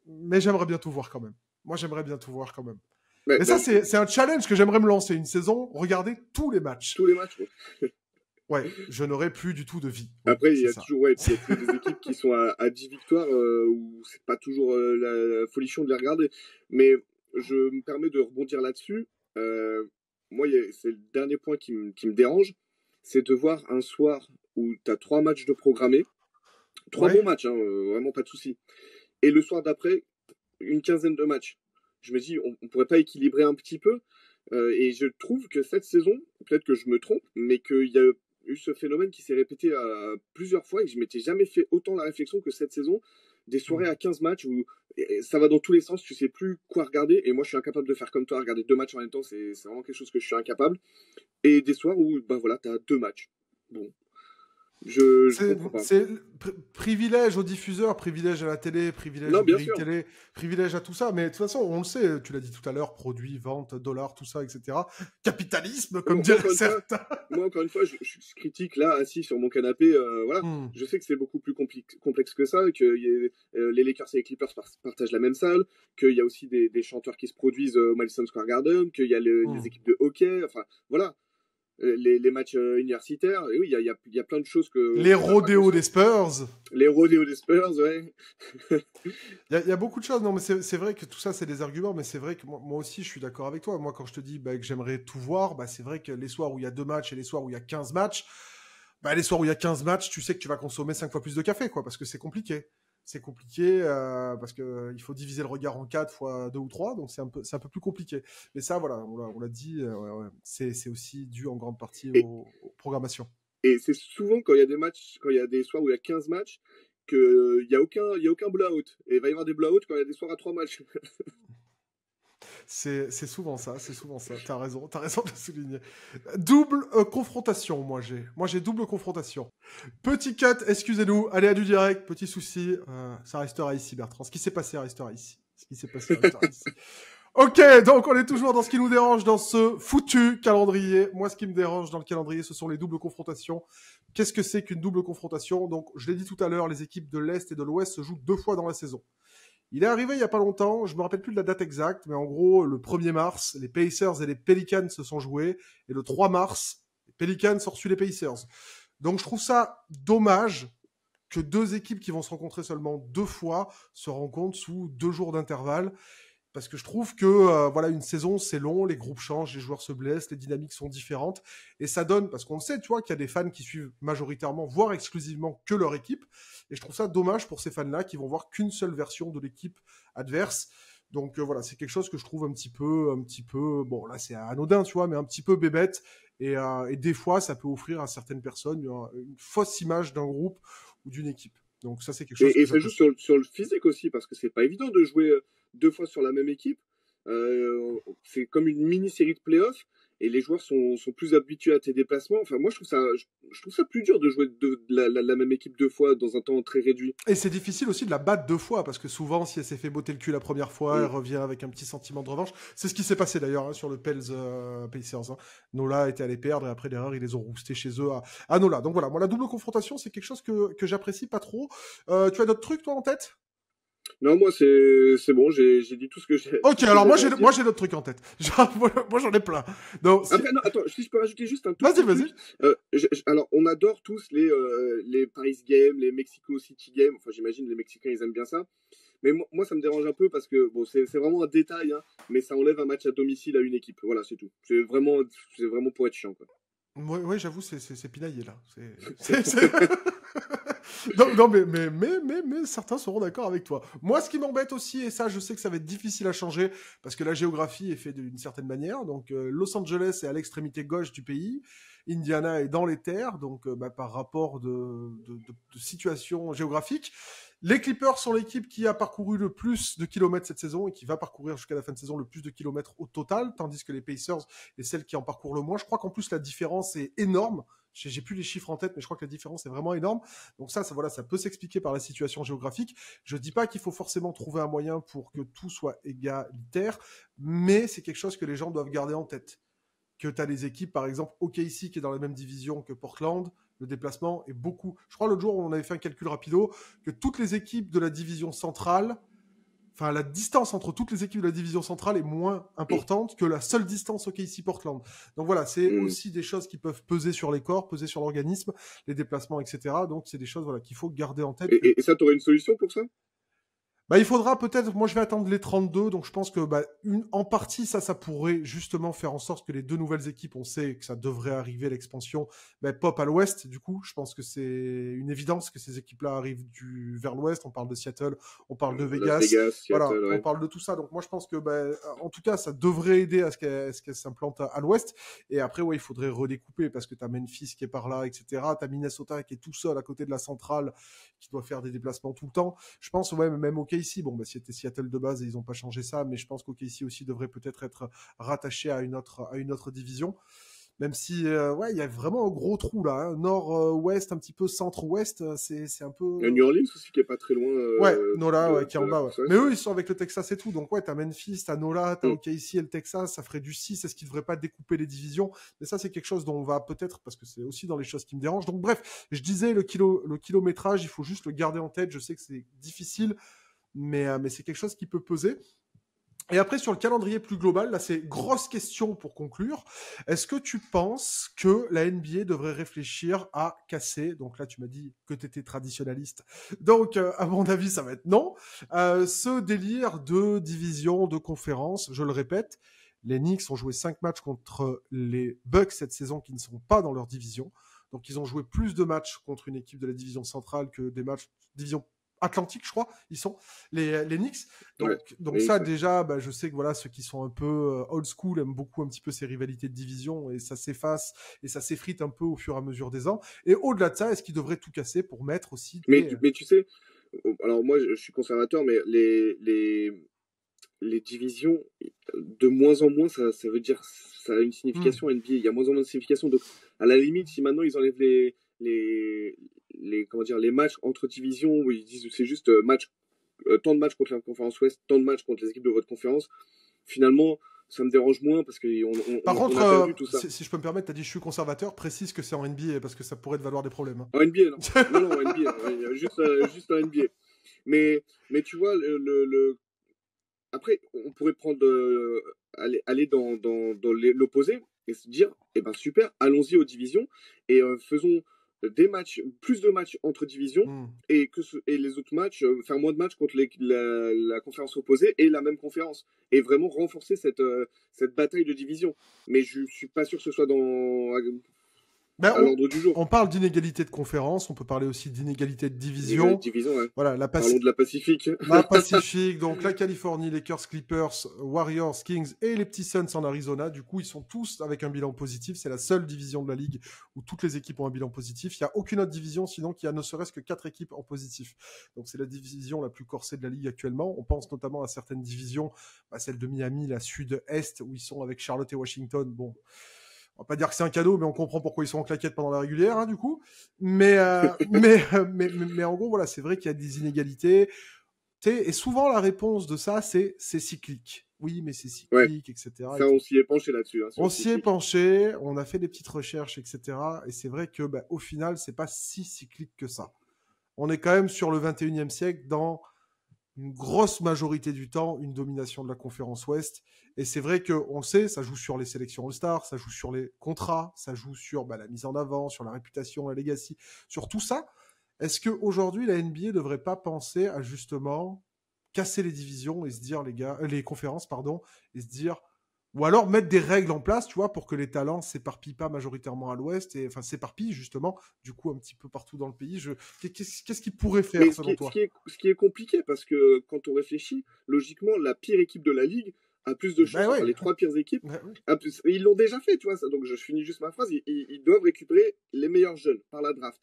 mais j'aimerais bien tout voir quand même. Moi, j'aimerais bien tout voir quand même. Mais, Mais ça, c'est un challenge que j'aimerais me lancer une saison, regarder tous les matchs. tous les matchs. Ouais. Ouais, je n'aurai plus du tout de vie. Oui, Après, il y c'est a ça. toujours, ouais, puis il y a toujours des équipes qui sont à 10 victoires où c'est pas toujours la folichon de les regarder. Mais je me permets de rebondir là-dessus. Euh, moi, c'est le dernier point qui me dérange, c'est de voir un soir où tu as 3 matchs de programmés, 3 bons Ouais. matchs, hein, vraiment pas de souci. Et le soir d'après, une quinzaine de matchs. Je me dis, on pourrait pas équilibrer un petit peu. Et je trouve que cette saison, peut-être que je me trompe, mais qu'il y a eu ce phénomène qui s'est répété à plusieurs fois et que je m'étais jamais fait autant la réflexion que cette saison. Des soirées à 15 matchs où ça va dans tous les sens, tu sais plus quoi regarder. Et moi, je suis incapable de faire comme toi, regarder 2 matchs en même temps, c'est vraiment quelque chose que je suis incapable. Et des soirs où, ben voilà, t'as 2 matchs. Bon, je comprends pas. C'est privilège aux diffuseurs, privilège à la télé, privilège Non, aux bien grilles sûr. télé, privilège à tout ça. Mais de toute façon, on le sait, tu l'as dit tout à l'heure, produits, ventes, dollars, tout ça, etc. Capitalisme, comme Moi, diraient encore une fois, certains. je critique là, assis sur mon canapé. Voilà. Hmm. Je sais que c'est beaucoup plus complexe que ça, que les Lakers et les Clippers partagent la même salle, qu'il y a aussi des chanteurs qui se produisent au Madison Square Garden, qu'il y a les Hmm. équipes de hockey. Enfin, voilà. Les matchs universitaires. Et oui, il y a plein de choses Les qu'on n'a pas rodéos des conscience. Spurs. Les rodéos des Spurs, ouais. Il y a beaucoup de choses. Non, mais c'est vrai que tout ça, c'est des arguments. Mais c'est vrai que moi aussi, je suis d'accord avec toi. Moi, quand je te dis que j'aimerais tout voir, c'est vrai que les soirs où il y a 2 matchs et les soirs où il y a 15 matchs, les soirs où il y a 15 matchs, tu sais que tu vas consommer 5 fois plus de café, quoi, parce que c'est compliqué. C'est compliqué parce que il faut diviser le regard en 4 fois 2 ou 3, donc c'est un peu plus compliqué. Mais ça, voilà, on l'a dit, ouais, ouais, c'est aussi dû en grande partie Et, aux programmations. et c'est souvent quand il y a des matchs, quand il y a des soirs où il y a 15 matchs, il y a aucun blowout. Et il va y avoir des blowouts quand il y a des soirs à 3 matchs. C'est souvent ça, c'est souvent ça. T'as raison de le souligner. Double confrontation, moi j'ai double confrontation. Petit cut, excusez-nous, allez à du direct, petit souci, ça restera ici Bertrand. Ce qui s'est passé restera ici. Ce qui s'est passé restera ici. Ok, donc on est toujours dans ce qui nous dérange dans ce foutu calendrier. Moi, ce qui me dérange dans le calendrier, ce sont les doubles confrontations. Qu'est-ce que c'est qu'une double confrontation? Donc, je l'ai dit tout à l'heure, les équipes de l'Est et de l'Ouest se jouent 2 fois dans la saison. Il est arrivé il n'y a pas longtemps, je me rappelle plus de la date exacte, mais en gros, le 1er mars, les Pacers et les Pelicans se sont joués, et le 3 mars, les Pelicans ont reçu les Pacers. Donc, je trouve ça dommage que 2 équipes qui vont se rencontrer seulement 2 fois se rencontrent sous 2 jours d'intervalle. Parce que je trouve que voilà, une saison, c'est long, les groupes changent, les joueurs se blessent, les dynamiques sont différentes. Et ça donne, parce qu'on sait, tu vois, qu'il y a des fans qui suivent majoritairement, voire exclusivement, que leur équipe. Et je trouve ça dommage pour ces fans-là qui vont voir qu'une seule version de l'équipe adverse. Donc voilà, c'est quelque chose que je trouve un petit peu, bon là c'est anodin, tu vois, mais un petit peu bébête. Et des fois, ça peut offrir à certaines personnes une fausse image d'un groupe ou d'une équipe. Donc ça, c'est quelque chose que Et ça joue j'apprécie. sur le physique aussi, parce que c'est pas évident de jouer 2 fois sur la même équipe. C'est comme une mini-série de playoffs, et les joueurs sont plus habitués à tes déplacements. Enfin, moi, je trouve ça plus dur de jouer la même équipe 2 fois dans un temps très réduit. Et c'est difficile aussi de la battre 2 fois, parce que souvent, si elle s'est fait botter le cul la première fois, elle Mm. revient avec un petit sentiment de revanche. C'est ce qui s'est passé d'ailleurs sur le Pels Pacers. Nola était allé perdre, et après l'erreur, ils les ont roustés chez eux à Nola. Donc voilà, moi la double confrontation, c'est quelque chose que j'apprécie pas trop. Tu as d'autres trucs, toi, en tête? Non, moi, c'est bon, j'ai dit tout ce que Ok, tout ce que alors moi j'avais j'ai à dire. moi j'ai d'autres trucs en tête. Genre, moi j'en ai plein. Donc, Après, non, attends, si je peux rajouter juste un tout vas-y, petit vas-y. truc. Alors, on adore tous les Paris Games, les Mexico City Games. Enfin, j'imagine les Mexicains, ils aiment bien ça. Mais moi, ça me dérange un peu parce que, bon, c'est vraiment un détail, hein, mais ça enlève un match à domicile à une équipe. Voilà, c'est tout. C'est vraiment pour être chiant, quoi. Ouais, j'avoue, c'est pinaillé là. Non, non, mais certains seront d'accord avec toi. Moi, ce qui m'embête aussi, et ça, je sais que ça va être difficile à changer, parce que la géographie est faite d'une certaine manière. Donc, Los Angeles est à l'extrémité gauche du pays, Indiana est dans les terres, donc par rapport de situation géographique. Les Clippers sont l'équipe qui a parcouru le plus de kilomètres cette saison et qui va parcourir jusqu'à la fin de saison le plus de kilomètres au total, tandis que les Pacers est celle qui en parcourt le moins. Je crois qu'en plus la différence est énorme. J'ai plus les chiffres en tête, mais je crois que la différence est vraiment énorme. Donc voilà, ça peut s'expliquer par la situation géographique. Je dis pas qu'il faut forcément trouver un moyen pour que tout soit égalitaire, mais c'est quelque chose que les gens doivent garder en tête. Que tu as les équipes, par exemple, OKC qui est dans la même division que Portland, le déplacement est beaucoup. Je crois l'autre jour, on avait fait un calcul rapido, que toutes les équipes de la division centrale, enfin la distance entre toutes les équipes de la division centrale est moins importante que la seule distance OKC Portland. Donc voilà, c'est Mm. aussi des choses qui peuvent peser sur les corps, peser sur l'organisme, les déplacements, etc. Donc c'est des choses voilà, qu'il faut garder en tête. Et ça, t'aurais une solution pour ça? Bah, il faudra peut-être, moi je vais attendre les 32, donc je pense que en partie ça pourrait justement faire en sorte que les 2 nouvelles équipes, on sait que ça devrait arriver l'expansion, pop à l'ouest. Du coup, je pense que c'est une évidence que ces équipes-là arrivent vers l'ouest. On parle de Seattle, on parle de Las Vegas, Vegas, voilà, Seattle, on ouais. parle de tout ça. Donc moi je pense que en tout cas ça devrait aider à ce qu'elle s'implante à l'ouest. Et après ouais, il faudrait redécouper parce que t'as Memphis qui est par là, etc. T'as Minnesota qui est tout seul à côté de la centrale, qui doit faire des déplacements tout le temps. Je pense, ouais, même OKC, bon, c'était Seattle de base et ils n'ont pas changé ça, mais je pense qu'OKC aussi devrait peut-être être rattaché à une autre division. Même si, ouais, il y a vraiment un gros trou là, hein. Nord-ouest, un petit peu centre-ouest, c'est un peu. New Orleans aussi, qui est pas très loin Ouais, Nola, ouais, qui est de en la bas, ouais. conference Mais eux, Ouest. ils sont avec le Texas et tout. Donc, ouais, t'as Memphis, t'as Nola, t'as Mm. OKC et le Texas. Ça ferait du 6. Est-ce qu'ils devraient pas découper les divisions? Mais ça, c'est quelque chose dont on va peut-être, parce que c'est aussi dans les choses qui me dérangent. Donc, bref, je disais, le kilométrage, il faut juste le garder en tête. Je sais que c'est difficile, mais c'est quelque chose qui peut peser. Et après, sur le calendrier plus global, là, c'est grosse question pour conclure. Est-ce que tu penses que la NBA devrait réfléchir à casser, donc là, tu m'as dit que tu étais traditionnaliste, donc à mon avis, ça va être non, ce délire de division, de conférence, je le répète, les Knicks ont joué 5 matchs contre les Bucks cette saison qui ne sont pas dans leur division. Donc, ils ont joué plus de matchs contre une équipe de la division centrale que des matchs division Atlantique, je crois, ils sont les Knicks. Ouais, Donc les ça, Knicks, ouais. déjà, je sais que voilà, ceux qui sont un peu old school aiment beaucoup un petit peu ces rivalités de division et ça s'efface et ça s'effrite un peu au fur et à mesure des ans. Et au-delà de ça, est-ce qu'ils devraient tout casser pour mettre aussi des. Mais tu sais, alors moi, je suis conservateur, mais les divisions, de moins en moins, ça veut dire, ça a une signification NBA. Il y a moins en moins de signification. Donc, à la limite, si maintenant ils enlèvent comment dire, les matchs entre divisions, où ils disent que c'est juste tant de matchs contre la conférence Ouest, tant de matchs contre les équipes de votre conférence, finalement, ça me dérange moins parce qu'on Par on contre, a perdu tout ça. si je peux me permettre, t'as dit je suis conservateur, précise que c'est en NBA parce que ça pourrait te valoir des problèmes. En NBA, non. Non, en NBA, juste en NBA. Mais tu vois, après, on pourrait prendre, aller dans l'opposé et se dire, eh ben super, allons-y aux divisions et faisons plus de matchs entre divisions et les autres matchs, faire moins de matchs contre la conférence opposée et la même conférence et vraiment renforcer cette bataille de division. Mais je suis pas sûr que ce soit Ben, à l'ordre du jour. on parle d'inégalité de conférence, on peut parler aussi d'inégalité de division. Division, ouais. Voilà, Parlons de la Pacifique. La Pacifique, donc la Californie, Lakers, Clippers, Warriors, Kings et les petits Suns en Arizona. Du coup, ils sont tous avec un bilan positif. C'est la seule division de la ligue où toutes les équipes ont un bilan positif. Il n'y a aucune autre division, sinon qu'il y a ne serait-ce que 4 équipes en positif. Donc c'est la division la plus corsée de la ligue actuellement. On pense notamment à certaines divisions, celle de Miami, la Sud-Est, où ils sont avec Charlotte et Washington. Bon, on va pas dire que c'est un cadeau, mais on comprend pourquoi ils sont en claquette pendant la régulière, hein, du coup. Mais en gros, voilà, c'est vrai qu'il y a des inégalités. Et souvent, la réponse de ça, c'est cyclique. Oui, mais c'est cyclique, Ouais. etc. Ça, on s'y est penché là-dessus. Hein, on s'y est penché, on a fait des petites recherches, etc. Et c'est vrai que, au final, c'est pas si cyclique que ça. On est quand même sur le 21e siècle dans une grosse majorité du temps, une domination de la conférence Ouest. Et c'est vrai qu'on le sait, ça joue sur les sélections All-Star, ça joue sur les contrats, ça joue sur la mise en avant, sur la réputation, la legacy, sur tout ça. Est-ce qu'aujourd'hui, la NBA ne devrait pas penser à justement casser les divisions et se dire, les conférences, pardon, et se dire, ou alors mettre des règles en place, tu vois, pour que les talents s'éparpillent pas majoritairement à l'Ouest, et enfin s'éparpillent justement, du coup, un petit peu partout dans le pays. Qu'est-ce qu'ils pourraient faire, selon toi ? Ce qui est compliqué, parce que quand on réfléchit, logiquement, la pire équipe de la ligue a plus de chances, enfin, les 3 pires équipes, ils l'ont déjà fait, tu vois, donc je finis juste ma phrase, ils doivent récupérer les meilleurs jeunes par la draft.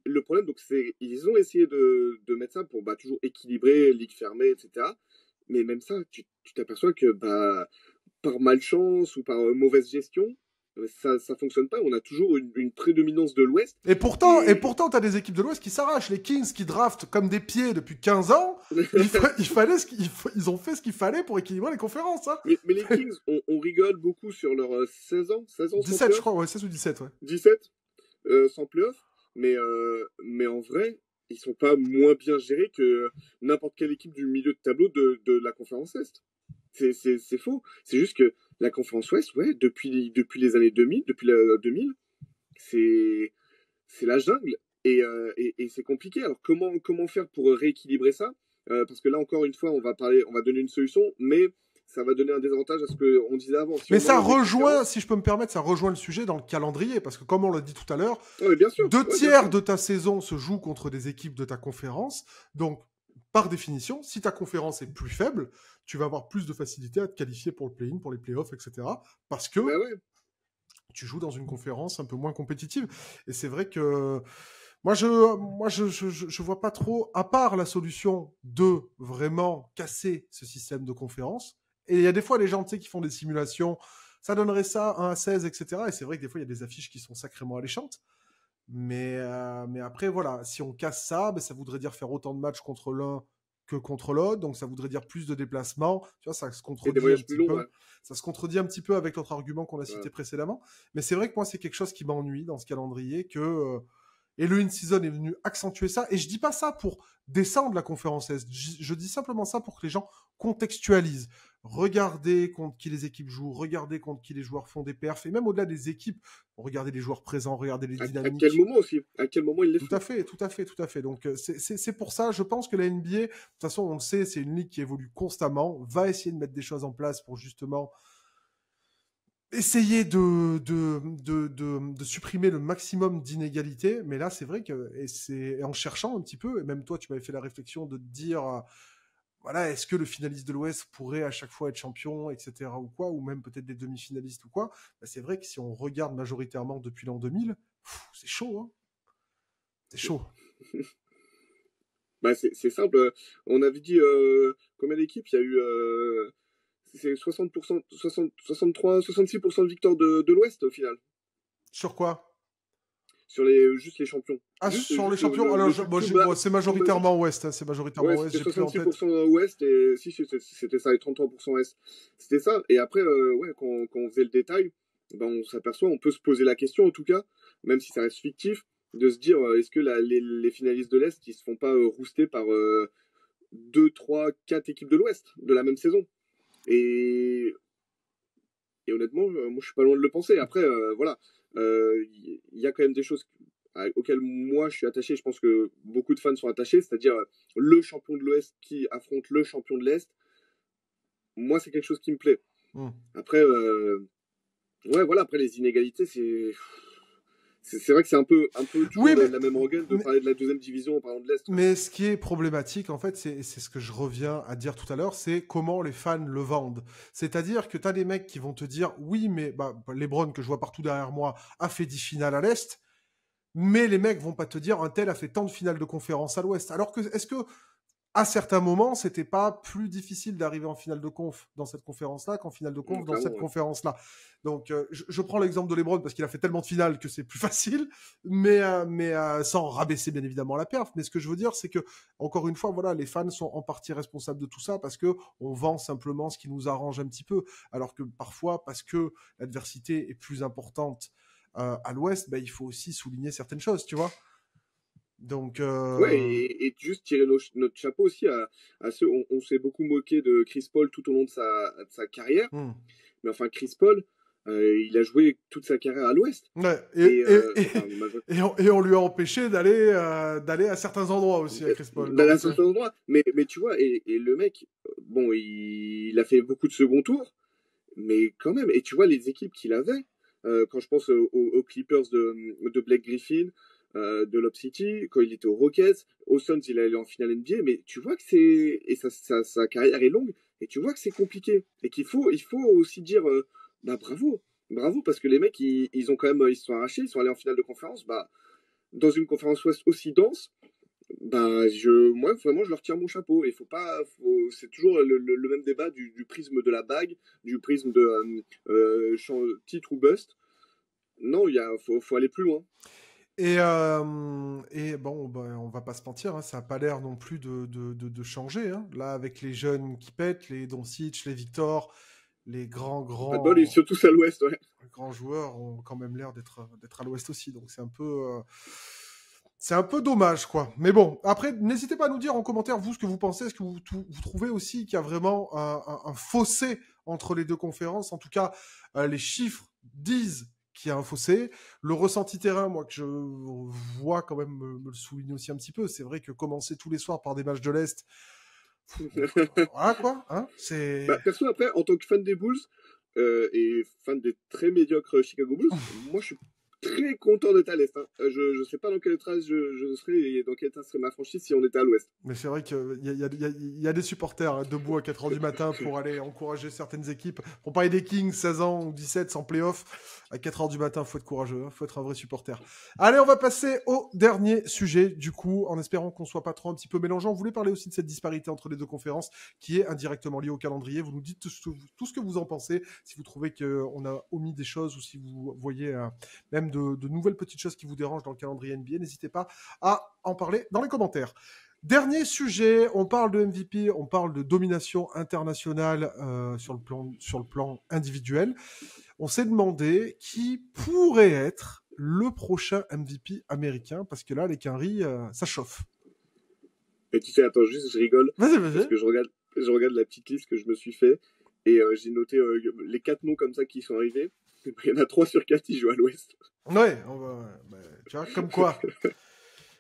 Le problème, donc, c'est ils ont essayé de mettre ça pour toujours équilibrer, ligue fermée, etc. Mais même ça, tu t'aperçois que par malchance ou par mauvaise gestion, ça fonctionne pas. On a toujours une prédominance de l'Ouest. Et pourtant, t'as des équipes de l'Ouest qui s'arrachent. Les Kings qui draftent comme des pieds depuis 15 ans, ils ont fait ce qu'il fallait pour équilibrer les conférences. Hein. Mais les Kings, on rigole beaucoup sur leurs 16 ans 17, je crois, ouais, 16 ou 17, ouais. 17 sans playoff. Mais en vrai, ils sont pas moins bien gérés que n'importe quelle équipe du milieu de tableau de la conférence Est. C'est faux. C'est juste que la conférence Ouest, ouais, depuis les années 2000, depuis la 2000, c'est la jungle et c'est compliqué. Alors comment faire pour rééquilibrer ça parce que là encore une fois, on va donner une solution, mais ça va donner un désavantage à ce qu'on disait avant. Mais ça rejoint, si je peux me permettre, ça rejoint le sujet dans le calendrier, parce que comme on l'a dit tout à l'heure, 2 tiers de ta saison se jouent contre des équipes de ta conférence. Donc, par définition, si ta conférence est plus faible, tu vas avoir plus de facilité à te qualifier pour le play-in, pour les playoffs, etc. Parce que tu joues dans une conférence un peu moins compétitive. Et c'est vrai que moi, je vois pas trop, à part la solution de vraiment casser ce système de conférence. Et il y a des fois, les gens, tu sais, qui font des simulations, ça donnerait ça, 1 à 16, etc. Et c'est vrai que des fois, il y a des affiches qui sont sacrément alléchantes. Mais après, voilà, si on casse ça, ça voudrait dire faire autant de matchs contre l'un que contre l'autre. Donc, ça voudrait dire plus de déplacements. Tu vois, ça se contredit un petit peu. Ouais. Ça se contredit un petit peu avec l'autre argument qu'on a cité précédemment. Mais c'est vrai que moi, c'est quelque chose qui m'ennuie dans ce calendrier que... Et le in-season est venu accentuer ça. Et je dis pas ça pour descendre la conférence Est. Je dis simplement ça pour que les gens contextualisent. Regardez contre qui les équipes jouent, regardez contre qui les joueurs font des perfs. Et même au-delà des équipes, regardez les joueurs présents, regardez les dynamiques. À quel moment aussi ? À quel moment ils les font ? Tout à fait. Donc, c'est pour ça, je pense que la NBA, de toute façon, on le sait, c'est une ligue qui évolue constamment, va essayer de mettre des choses en place pour justement essayer de supprimer le maximum d'inégalités, mais là, c'est vrai que, et en cherchant un petit peu, et même toi, tu m'avais fait la réflexion de te dire, voilà, est-ce que le finaliste de l'Ouest pourrait à chaque fois être champion, etc., ou quoi, ou même peut-être des demi-finalistes ou quoi, c'est vrai que si on regarde majoritairement depuis l'an 2000, c'est chaud, hein. C'est chaud. C'est simple. On avait dit combien d'équipes il y a eu c'est 60%, 63, 66% de victoire de l'Ouest au final. Sur quoi ? juste les champions. Ah, Juste, sur les juste champions, alors c'est majoritairement Ouest, hein, c'est majoritairement Ouais, Ouest, c'était j'ai plus en tête. 66% Ouest et si, c'était ça, et 33% Est. C'était ça. Et après, ouais, quand on faisait le détail, ben, on s'aperçoit, on peut se poser la question en tout cas, même si ça reste fictif, de se dire est-ce que les finalistes de l'Est, ils se font pas rouster par 2, 3, 4 équipes de l'Ouest de la même saison. Et, et honnêtement, moi je suis pas loin de le penser. Après, voilà, y a quand même des choses auxquelles moi je suis attaché. Je pense que beaucoup de fans sont attachés, c'est-à-dire le champion de l'Ouest qui affronte le champion de l'Est. Moi, c'est quelque chose qui me plaît. Après, ouais, voilà, après les inégalités, c'est vrai que c'est un peu toujours Oui, mais la même rengaine de parler de la deuxième division en parlant de l'Est. mais ce qui est problématique, en fait, c'est ce que je reviens à dire tout à l'heure, c'est comment les fans le vendent. C'est-à-dire que tu as des mecs qui vont te dire, oui, mais LeBron, que je vois partout derrière moi, a fait 10 finales à l'Est, mais les mecs vont pas te dire, un tel a fait tant de finales de conférence à l'Ouest. Alors que, est-ce que à certains moments, c'était pas plus difficile d'arriver en finale de conf dans cette conférence-là qu'en finale de conf dans cette conférence-là. Donc, je prends l'exemple de LeBron parce qu'il a fait tellement de finales que c'est plus facile, mais sans rabaisser bien évidemment la perf. Mais ce que je veux dire, c'est que encore une fois, voilà, les fans sont en partie responsables de tout ça parce que on vend simplement ce qui nous arrange un petit peu, alors que parfois, parce que l'adversité est plus importante à l'Ouest, il faut aussi souligner certaines choses, tu vois. Donc, ouais, et juste tirer notre chapeau aussi à ceux. On s'est beaucoup moqué de Chris Paul tout au long de sa carrière. Mais enfin, Chris Paul, il a joué toute sa carrière à l'Ouest. Ouais, et on lui a empêché d'aller à certains endroits aussi, à Chris Paul. D'aller à certains endroits. Mais tu vois, et le mec, bon, il a fait beaucoup de second tour, mais quand même. Et tu vois, les équipes qu'il avait, quand je pense aux Clippers de Blake Griffin, de Lob City, quand il était aux Rockets, aux Suns, il allait en finale NBA, mais tu vois que c'est. Et sa carrière est longue, et tu vois que c'est compliqué. Et il faut aussi dire bravo. Bravo, parce que les mecs, ils ont quand même. Ils se sont arrachés, ils sont allés en finale de conférence. Dans une conférence ouest aussi dense, moi, vraiment, je leur tire mon chapeau. Et c'est toujours le même débat du prisme de la bague, du prisme de titre ou bust. Non, faut aller plus loin. Et bon, on va pas se mentir, hein, ça a pas l'air non plus de changer. Hein. Là, avec les jeunes qui pètent, les Doncic, les Victor, les Pas de bol, ils sont tous à l'ouest, ouais. Les grands joueurs ont quand même l'air d'être à l'ouest aussi. Donc c'est un peu dommage, quoi. Mais bon, après, n'hésitez pas à nous dire en commentaire, vous, ce que vous pensez. Est-ce que vous trouvez aussi qu'il y a vraiment un fossé entre les deux conférences? En tout cas, les chiffres disent qu'il y a un fossé. Le ressenti terrain, moi, que je vois quand même me le souligner aussi un petit peu. C'est vrai que commencer tous les soirs par des matchs de l'Est, voilà, quoi. Hein, perso, après, en tant que fan des Bulls et fan des très médiocres Chicago Bulls, moi, je suis très content d'être à l'Est. Hein. Je sais pas dans quel état je serais et dans quel état serait ma franchise si on était à l'Ouest. Mais c'est vrai qu'il y a des supporters hein, debout à 4h du matin pour aller encourager certaines équipes. Pour parler des Kings, 16 ans ou 17 sans playoff, à 4h du matin, faut être courageux, hein, faut être un vrai supporter. Allez, on va passer au dernier sujet, du coup, en espérant qu'on soit pas trop un petit peu mélangeant. On voulait parler aussi de cette disparité entre les deux conférences qui est indirectement liée au calendrier. Vous nous dites tout ce que vous en pensez, si vous trouvez qu'on a omis des choses ou si vous voyez même de nouvelles petites choses qui vous dérangent dans le calendrier NBA. N'hésitez pas à en parler dans les commentaires. Dernier sujet, on parle de MVP, on parle de domination internationale sur le plan individuel. On s'est demandé qui pourrait être le prochain MVP américain, parce que là, les Quinry, ça chauffe. Et tu sais, attends, juste, je rigole. Vas-y. Parce que je regarde la petite liste que je me suis fait, et j'ai noté les 4 noms comme ça qui sont arrivés. Il y en a 3 sur 4 qui jouent à l'Ouest. Ouais, tu vois, comme quoi.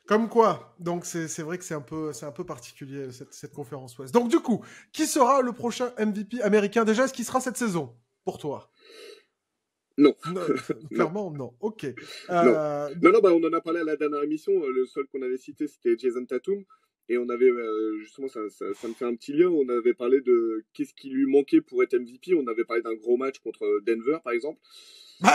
Comme quoi. Donc c'est vrai que c'est un peu particulier cette conférence Ouest. Donc du coup, qui sera le prochain MVP américain déjà? Est-ce qu'il sera cette saison pour toi? Non. Clairement non. Ok. Non, on en a parlé à la dernière émission. Le seul qu'on avait cité c'était Jason Tatum. Et on avait justement, ça me fait un petit lien. On avait parlé de qu'est-ce qui lui manquait pour être MVP. On avait parlé d'un gros match contre Denver, par exemple. Donc,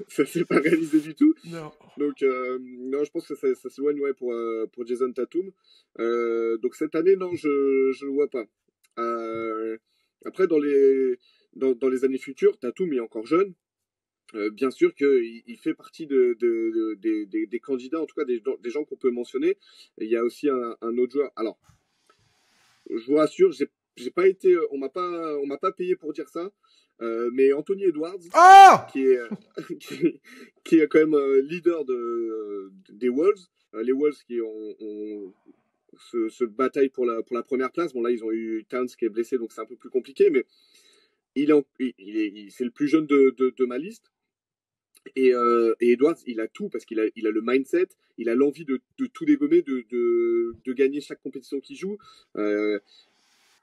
ça s'est pas réalisé du tout. Non. Donc, non, je pense que ça s'éloigne pour Jason Tatum. Donc, cette année, non, je le vois pas. Après, dans les années futures, Tatum est encore jeune. bien sûr qu'il fait partie des candidats, en tout cas des gens qu'on peut mentionner. Et il y a aussi un autre joueur. Alors, je vous rassure, j'ai pas été, on m'a pas payé pour dire ça, mais Anthony Edwards, Ah qui est, qui est quand même leader des Wolves, les Wolves qui se bataillent pour la première place. Bon là, ils ont eu Towns qui est blessé, donc c'est un peu plus compliqué, mais c'est le plus jeune de ma liste. Et Edwards, il a tout parce qu'il il a le mindset, il a l'envie de tout dégommer, de gagner chaque compétition qu'il joue.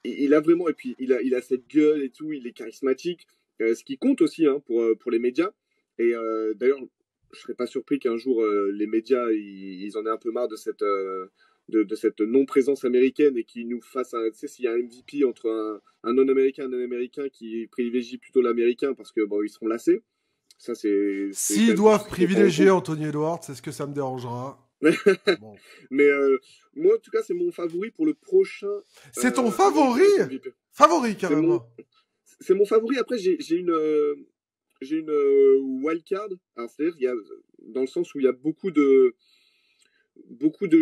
Il a vraiment, et puis il a cette gueule et tout, il est charismatique, ce qui compte aussi hein, pour les médias. Et d'ailleurs, je serais pas surpris qu'un jour les médias ils en aient un peu marre de cette non-présence américaine et qu'ils nous fassent tu sais, s'il y a un MVP entre un non-américain et un américain qui privilégie plutôt l'américain parce que bon, ils seront lassés. Ça, c'est S'ils doivent privilégier Anthony Edwards, c'est ce que ça me dérangera. Bon. Mais moi, en tout cas, c'est mon favori pour le prochain. C'est ton favori Favori, carrément. C'est mon favori. Après, j'ai une wildcard. Alors, c'est-à-dire, il y a, dans le sens où il y a beaucoup de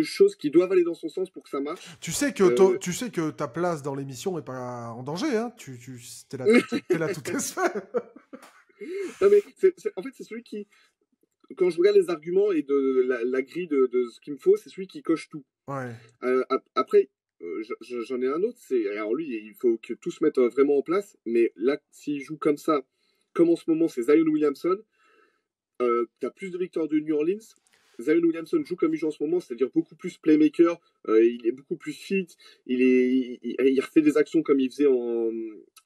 choses qui doivent aller dans son sens pour que ça marche. Tu sais que ta place dans l'émission n'est pas en danger, hein. T'es là toutes les semaines. Non, mais en fait, c'est celui qui, quand je regarde les arguments et la grille de ce qu'il me faut, c'est celui qui coche tout. Ouais. Après, j'en ai un autre. Alors lui, il faut que tout se mette vraiment en place. Mais là, s'il joue comme ça, comme en ce moment, c'est Zion Williamson. T'as plus de victoires de New Orleans. Zion Williamson joue comme il joue en ce moment, c'est-à-dire beaucoup plus playmaker. Il est beaucoup plus fit. Il refait des actions comme il faisait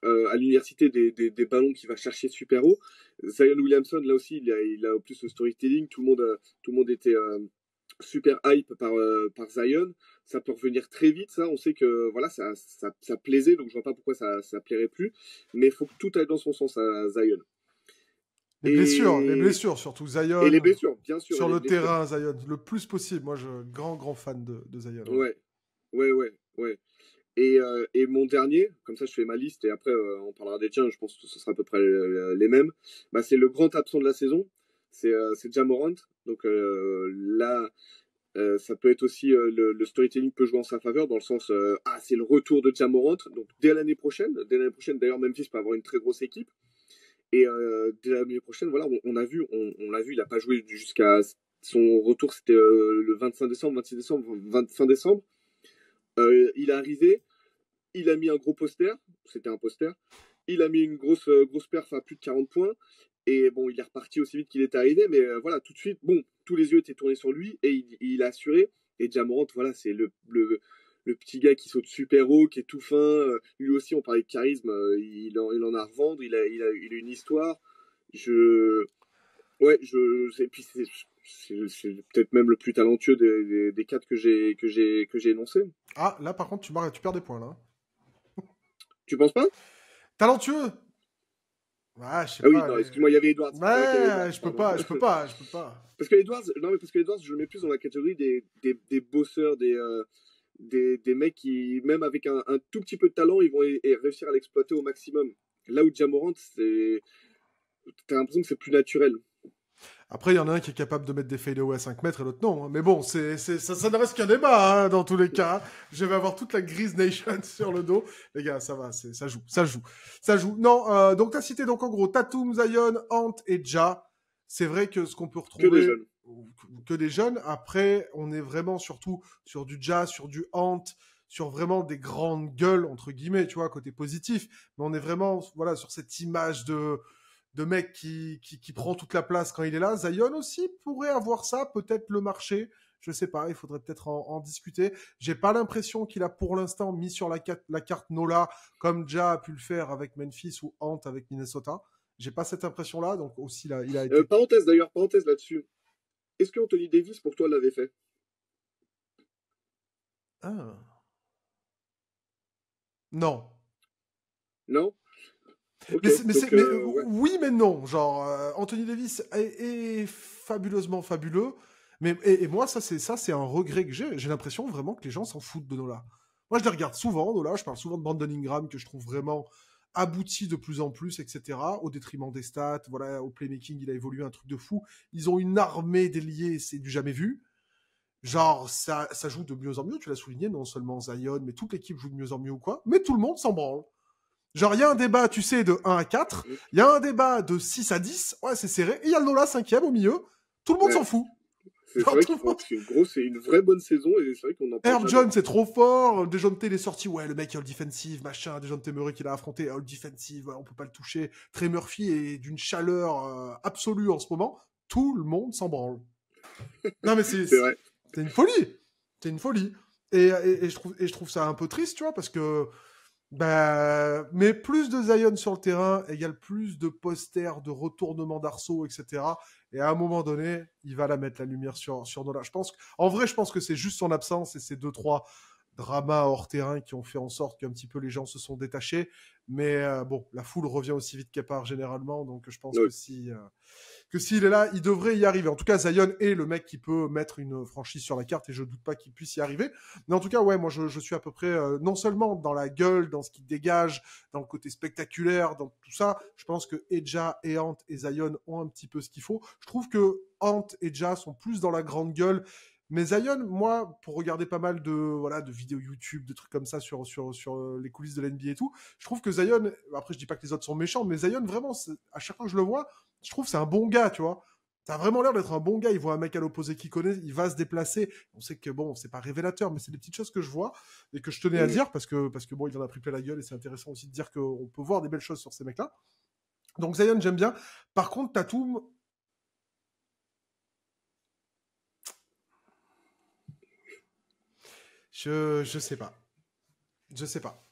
à l'université, des ballons qu'il va chercher super haut. Zion Williamson, là aussi, il a plus le storytelling. Tout le monde était super hype par Zion. Ça peut revenir très vite, ça. On sait que voilà, ça plaisait, donc je vois pas pourquoi ça plairait plus. Mais il faut que tout aille dans son sens à Zion. Les blessures, surtout Zion. Et les blessures, bien sûr. Sur le terrain, Zion, le plus possible. Moi, je suis grand fan de Zion. Ouais. Et mon dernier, comme ça je fais ma liste et après on parlera des tiens, je pense que ce sera à peu près les mêmes. Bah, c'est le grand absent de la saison, c'est Ja Morant. Donc là, ça peut être aussi le storytelling peut jouer en sa faveur dans le sens c'est le retour de Ja Morant. Donc dès l'année prochaine d'ailleurs Memphis peut avoir une très grosse équipe. Et dès l'année prochaine, voilà, on l'a vu, il n'a pas joué jusqu'à son retour, c'était le 25 décembre, 26 décembre, fin décembre. Il est arrivé, il a mis un gros poster, c'était un poster, il a mis une grosse perf à plus de 40 points, et bon, il est reparti aussi vite qu'il est arrivé, mais voilà, tout de suite, bon, tous les yeux étaient tournés sur lui, et il a assuré, et Ja Morant, voilà, c'est le petit gars qui saute super haut, qui est tout fin, lui aussi, on parlait de charisme, il en a à revendre, il a une histoire, puis c'est peut-être même le plus talentueux des quatre que j'ai énoncés. Ah, là par contre, tu perds des points là. Tu penses pas? Talentueux. Ah, je sais pas. Oui, non, excuse-moi, il y avait Edwards. Ouais, je peux pas. Parce que Edwards, je le mets plus dans la catégorie des bosseurs, des mecs qui, même avec un tout petit peu de talent, ils vont réussir à l'exploiter au maximum. Là où Ja Morant, t'as l'impression que c'est plus naturel. Après, il y en a un qui est capable de mettre des fadeaways à 5 mètres et l'autre non. Mais bon, ça ne reste qu'un débat, hein, dans tous les cas. Je vais avoir toute la Grise Nation sur le dos. Les gars, ça va, ça joue. Non, donc t'as cité donc en gros Tatum, Zion, Ant et Ja. C'est vrai que ce qu'on peut retrouver... Que des jeunes. Après, on est vraiment surtout sur du Ja, sur du Ant, sur vraiment des grandes gueules, entre guillemets, tu vois, côté positif. Mais on est vraiment, voilà, sur cette image de mec qui prend toute la place quand il est là. Zion aussi pourrait avoir ça, peut-être le marché. Je sais pas, il faudrait peut-être en discuter. J'ai pas l'impression qu'il a pour l'instant mis sur la carte Nola comme Ja a pu le faire avec Memphis ou Ant avec Minnesota. J'ai pas cette impression-là, donc aussi là, il a été... parenthèse là-dessus. Est-ce que Anthony Davis, pour toi, l'avait fait? Ah. Non. Non? Okay, oui, mais non. Genre, Anthony Davis est fabuleusement fabuleux. Mais, et moi, ça, c'est un regret que j'ai. J'ai l'impression vraiment que les gens s'en foutent de Nola. Moi, je les regarde souvent, Nola. Je parle souvent de Brandon Ingram, que je trouve vraiment aboutit de plus en plus, etc., au détriment des stats. Voilà, au playmaking, il a évolué un truc de fou. Ils ont une armée d'ailiers, c'est du jamais vu. Genre, ça joue de mieux en mieux, tu l'as souligné, non seulement Zion, mais toute l'équipe joue de mieux en mieux ou quoi, mais tout le monde s'en branle. Genre, il y a un débat, tu sais, de 1 à 4, il y a un débat de 6 à 10, ouais, c'est serré, et il y a le Nola 5e au milieu, tout le monde s'en fout. C'est vrai qu'ils font c'est une vraie bonne saison, et c'est vrai qu'on en parle Herb Jones, c'est trop fort, Dejounte, il est sorti, ouais, le mec, all defensive, machin, Dejounte Murray qu'il a affronté, all defensive, ouais, on peut pas le toucher. Trey Murphy est d'une chaleur absolue en ce moment, tout le monde s'en branle. Non, mais c'est vrai. C'est une folie. C'est une folie. Et je trouve ça un peu triste, tu vois, parce que mais plus de Zion sur le terrain égale plus de posters, de retournements d'arceaux, etc. Et à un moment donné, il va la mettre la lumière sur Nola. En vrai, je pense que c'est juste son absence et ces 2-3 dramas hors terrain qui ont fait en sorte qu'un petit peu les gens se sont détachés. Mais bon, la foule revient aussi vite qu'elle part généralement, donc je pense que s'il est là, il devrait y arriver. En tout cas, Zion est le mec qui peut mettre une franchise sur la carte et je doute pas qu'il puisse y arriver. Mais en tout cas, ouais, moi je suis à peu près, non seulement dans la gueule, dans ce qu'il dégage, dans le côté spectaculaire, dans tout ça, je pense que Eja et Ant et Zion ont un petit peu ce qu'il faut. Je trouve que Ant et Eja sont plus dans la grande gueule. Mais Zion, moi, pour regarder pas mal de vidéos YouTube, de trucs comme ça sur les coulisses de l'NBA et tout, je trouve que Zion, après je dis pas que les autres sont méchants, mais Zion, vraiment, à chaque fois que je le vois, je trouve que c'est un bon gars, tu vois. Ça a vraiment l'air d'être un bon gars. Il voit un mec à l'opposé qu'il connaît, il va se déplacer. On sait que bon, c'est pas révélateur, mais c'est des petites choses que je vois et que je tenais à dire parce que bon, il en a pris plein la gueule et c'est intéressant aussi de dire qu'on peut voir des belles choses sur ces mecs-là. Donc Zion, j'aime bien. Par contre, Tatum, je sais pas. Je sais pas.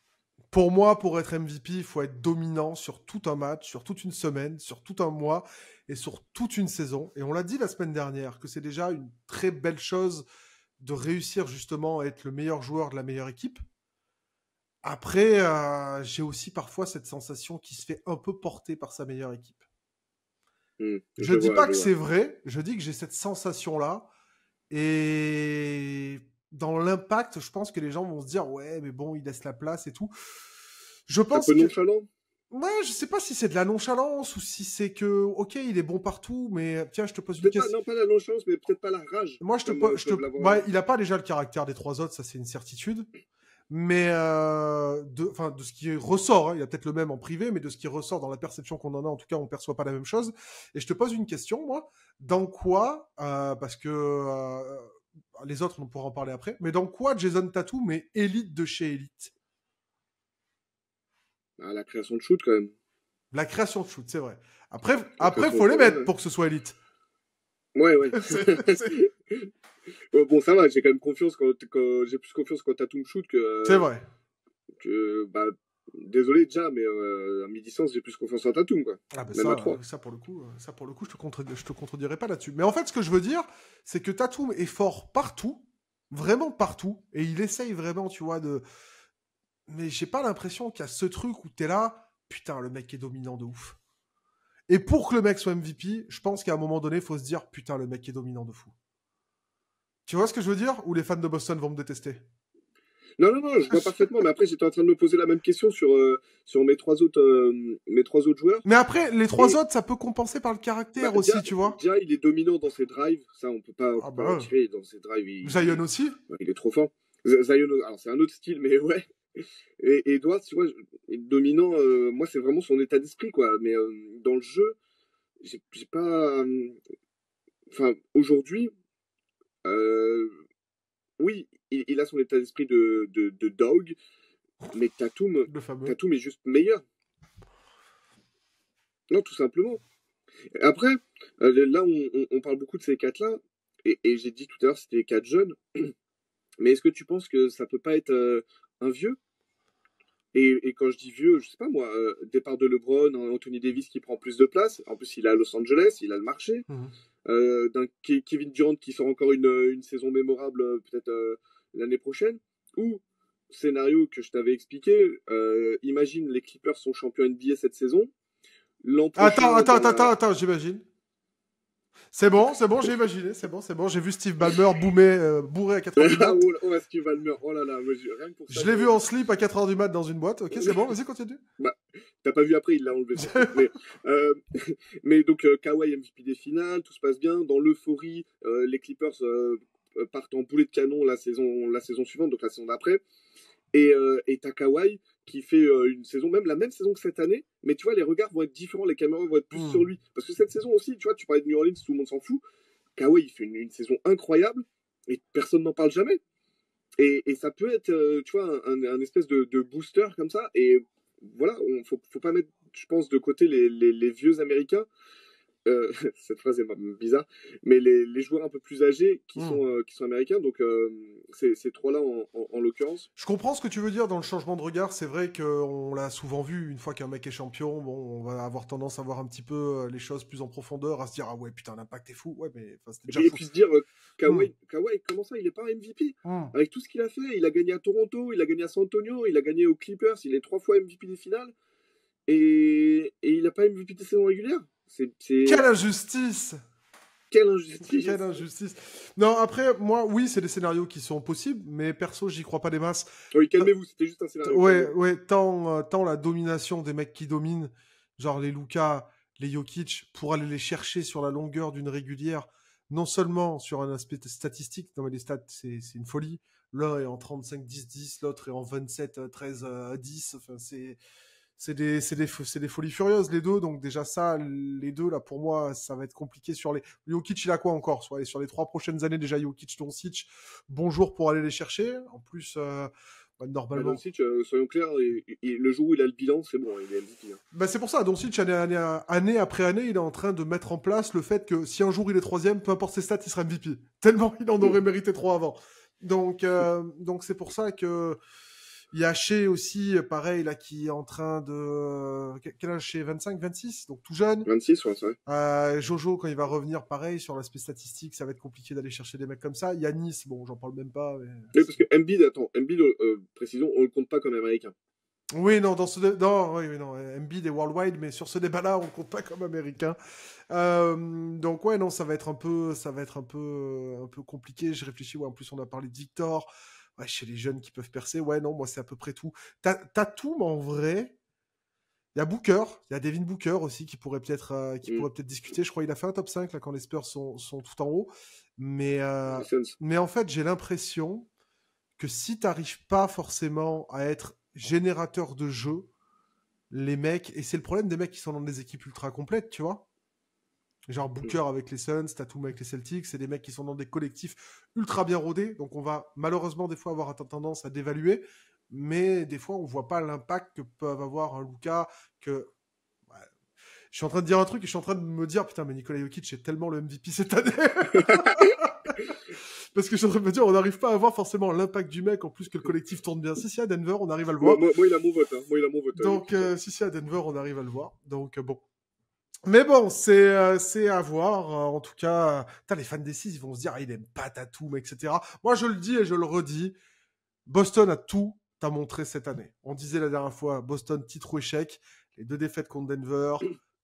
Pour moi, pour être MVP, il faut être dominant sur tout un match, sur toute une semaine, sur tout un mois et sur toute une saison. Et on l'a dit la semaine dernière que c'est déjà une très belle chose de réussir justement à être le meilleur joueur de la meilleure équipe. Après, j'ai aussi parfois cette sensation qui se fait un peu porter par sa meilleure équipe. Je dis pas que c'est vrai, je dis que j'ai cette sensation-là. Et dans l'impact, je pense que les gens vont se dire ouais, mais bon, il laisse la place et tout. Je pense un peu nonchalant. Ouais, je sais pas si c'est de la nonchalance ou si c'est que ok, il est bon partout, mais tiens, je te pose une question. Non, pas la nonchalance, mais peut-être pas la rage. Moi, ouais, il a pas déjà le caractère des 3 autres, ça c'est une certitude. Mais de ce qui ressort, hein, il a peut-être le même en privé, mais de ce qui ressort dans la perception qu'on en a, en tout cas, on perçoit pas la même chose. Et je te pose une question, moi, dans quoi, parce que les autres, on pourra en parler après, mais dans quoi Jason Tatum est élite de chez élite? La création de shoot, quand même. La création de shoot, c'est vrai. Après, faut les mettre pour que ce soit élite. Ouais. Bon, ça va, j'ai quand même confiance j'ai plus confiance quand Tatum shoot que. C'est vrai. Désolé déjà, mais à mi-distance, j'ai plus confiance en Tatum, quoi. Ah bah ça pour le coup, je te contredirai pas là-dessus. Mais en fait, ce que je veux dire, c'est que Tatum est fort partout, vraiment partout, et il essaye vraiment, tu vois, mais j'ai pas l'impression qu'il y a ce truc où t'es là, putain, le mec est dominant de ouf. Et pour que le mec soit MVP, je pense qu'à un moment donné, il faut se dire, putain, le mec est dominant de fou. Tu vois ce que je veux dire? Ou les fans de Boston vont me détester? Non, je vois parfaitement. Mais après, j'étais en train de me poser la même question sur mes 3 autres joueurs. Mais après, les 3 autres, ça peut compenser par le caractère aussi, tu vois. Déjà, il est dominant dans ses drives. Ça, on peut pas en tirer dans ses drives. Zion aussi? Il est trop fort. Zion, alors c'est un autre style, mais ouais. Et Edwards, tu vois, dominant, moi, c'est vraiment son état d'esprit, quoi. Mais dans le jeu, j'ai pas. Enfin, aujourd'hui, oui, il a son état d'esprit de dog, mais Tatum est juste meilleur. Non, tout simplement. Après, là, on parle beaucoup de ces 4-là, et j'ai dit tout à l'heure c'était les 4 jeunes, mais est-ce que tu penses que ça peut pas être un vieux? Et quand je dis vieux, je sais pas moi, départ de LeBron, Anthony Davis qui prend plus de place, en plus il est à Los Angeles, il a le marché, d'un Kevin Durant qui sort encore une saison mémorable peut-être l'année prochaine, ou scénario que je t'avais expliqué, imagine les Clippers sont champions NBA cette saison, l'an prochain... Attends, j'imagine. C'est bon, j'ai imaginé, c'est bon. J'ai vu Steve Ballmer bourré à 4h du mat. Oh, Steve Ballmer, oh là là, rien que pour ça. Je l'ai vu en slip à 4h du mat dans une boîte. Ok, c'est bon, vas-y, continue. Bah, t'as pas vu après, il l'a enlevé. Mais, mais donc, Kawhi MVP des finales, tout se passe bien. Dans l'euphorie, les Clippers partent en boulet de canon la saison suivante, donc la saison d'après. Et t'as Kawhi qui fait une saison, même la même saison que cette année, mais tu vois, les regards vont être différents, les caméras vont être plus sur lui. Parce que cette saison aussi, tu vois, tu parlais de New Orleans, tout le monde s'en fout. Kawhi, il fait une saison incroyable et personne n'en parle jamais. Et ça peut être, tu vois, un espèce de booster comme ça. Et voilà, faut pas mettre, je pense, de côté les vieux Américains. Cette phrase est bizarre, mais les joueurs un peu plus âgés qui sont américains, donc ces trois-là en l'occurrence. Je comprends ce que tu veux dire dans le changement de regard. C'est vrai qu'on l'a souvent vu, une fois qu'un mec est champion, bon, on va avoir tendance à voir un petit peu les choses plus en profondeur, à se dire ah ouais putain l'impact est fou, ouais mais c'était déjà Et fou. puis se dire Kawhi, comment ça il est pas MVP avec tout ce qu'il a fait, il a gagné à Toronto, il a gagné à San Antonio, il a gagné aux Clippers, il est 3 fois MVP des finales et il a pas MVP des saisons régulières. Quelle injustice! Quelle injustice! Quelle injustice! Non, après, moi, oui, c'est des scénarios qui sont possibles, mais perso, j'y crois pas des masses. Oui, calmez-vous, c'était juste un scénario. Ouais, tant la domination des mecs qui dominent, genre les Luka, les Jokic, pour aller les chercher sur la longueur d'une régulière, non seulement sur un aspect statistique, non mais les stats, c'est une folie. L'un est en 35-10-10, l'autre est en 27-13-10, enfin c'est des folies furieuses les deux, donc déjà ça, les deux là pour moi ça va être compliqué sur les. Jokic il a quoi encore sur les 3 prochaines années déjà Jokic, Doncic, bonjour pour aller les chercher. En plus normalement. Doncic, soyons clairs, le jour où il a le bilan, c'est bon, il est MVP. Hein. Bah c'est pour ça, Doncic année après année, il est en train de mettre en place le fait que si un jour il est 3ème, peu importe ses stats, il sera MVP. Tellement il en aurait mérité 3 avant. Donc c'est pour ça que. Il y a Shea aussi, pareil, là, qui est en train de. Quel âge Shea 25, 26, donc tout jeune. 26, ouais, c'est vrai. Jojo, quand il va revenir, pareil, sur l'aspect statistique, ça va être compliqué d'aller chercher des mecs comme ça. Yanis, bon, j'en parle même pas. Mais... Oui, parce que Embiid, précisons, on le compte pas comme américain. Oui, non, non, Embiid est worldwide, mais sur ce débat-là, on le compte pas comme américain. Donc ouais, non, ça va être un peu compliqué. Je réfléchis, ouais, en plus on a parlé de Victor. Ouais, chez les jeunes qui peuvent percer, ouais, non, moi c'est à peu près tout. T'as tout, mais en vrai, il y a Booker, il y a Devin Booker aussi qui pourrait peut-être discuter. Je crois qu'il a fait un top 5 là, quand les Spurs sont tout en haut. Mais en fait, j'ai l'impression que si t'arrives pas forcément à être générateur de jeu, les mecs, et c'est le problème des mecs qui sont dans des équipes ultra complètes, tu vois. Genre Booker avec les Suns, Tatum avec les Celtics, c'est des mecs qui sont dans des collectifs ultra bien rodés, donc on va malheureusement des fois avoir tendance à dévaluer, mais des fois on voit pas l'impact que peuvent avoir un Luka, que... Ouais. Je suis en train de dire un truc et je suis en train de me dire, putain mais Nikola Jokic est tellement le MVP cette année. Parce que je suis en train de me dire, on n'arrive pas à voir forcément l'impact du mec, en plus que le collectif tourne bien. Si à Denver, on arrive à le voir. Moi il a mon vote. Hein. Donc si à Denver, on arrive à le voir. Donc bon. Mais bon, c'est à voir. En tout cas, les fans des Six, ils vont se dire, il aime pas Tatum, etc. Moi, je le dis et je le redis. Boston a tout à montrer cette année. On disait la dernière fois, Boston, titre ou échec. Les 2 défaites contre Denver.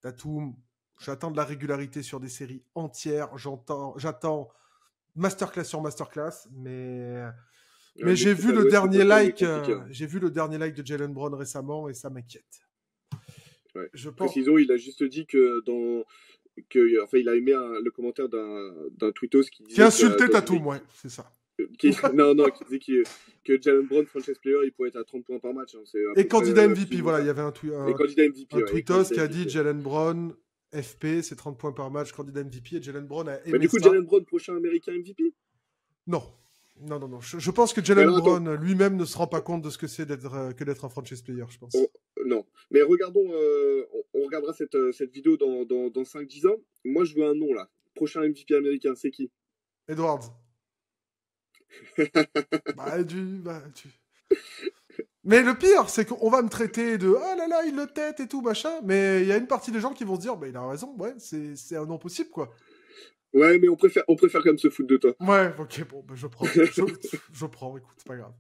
Tatum, j'attends de la régularité sur des séries entières. J'attends masterclass sur masterclass. Mais j'ai vu le dernier like. J'ai vu le dernier like de Jaylen Brown récemment et ça m'inquiète. Ouais. Précisons, il a juste dit que il a aimé le commentaire d'un tweetos qui disait... Qui insultait Tatum, ouais, c'est ça. Qui disait que Jaylen Brown, franchise player, il pouvait être à 30 points par match. Hein, et candidat MVP, voilà, il y avait un tweetos qui a dit Jaylen Brown, FP, c'est 30 points par match, candidat MVP, et Jaylen Brown a aimé mais du coup, Jaylen Brown, prochain américain MVP? Non. Je pense que Jaylen Brown lui-même ne se rend pas compte de ce que c'est d'être un franchise player, je pense. Non. Mais regardons, on regardera cette vidéo dans 5-10 ans. Moi, je veux un nom, là. Prochain MVP américain, c'est qui? Edwards. Mais le pire, c'est qu'on va me traiter de ah là là, il le tête et tout, machin. Mais il y a une partie des gens qui vont se dire, il a raison, ouais, c'est un nom possible, quoi. Ouais, mais on préfère quand même se foutre de toi. Ouais, ok, bon, je prends. je prends, écoute, c'est pas grave.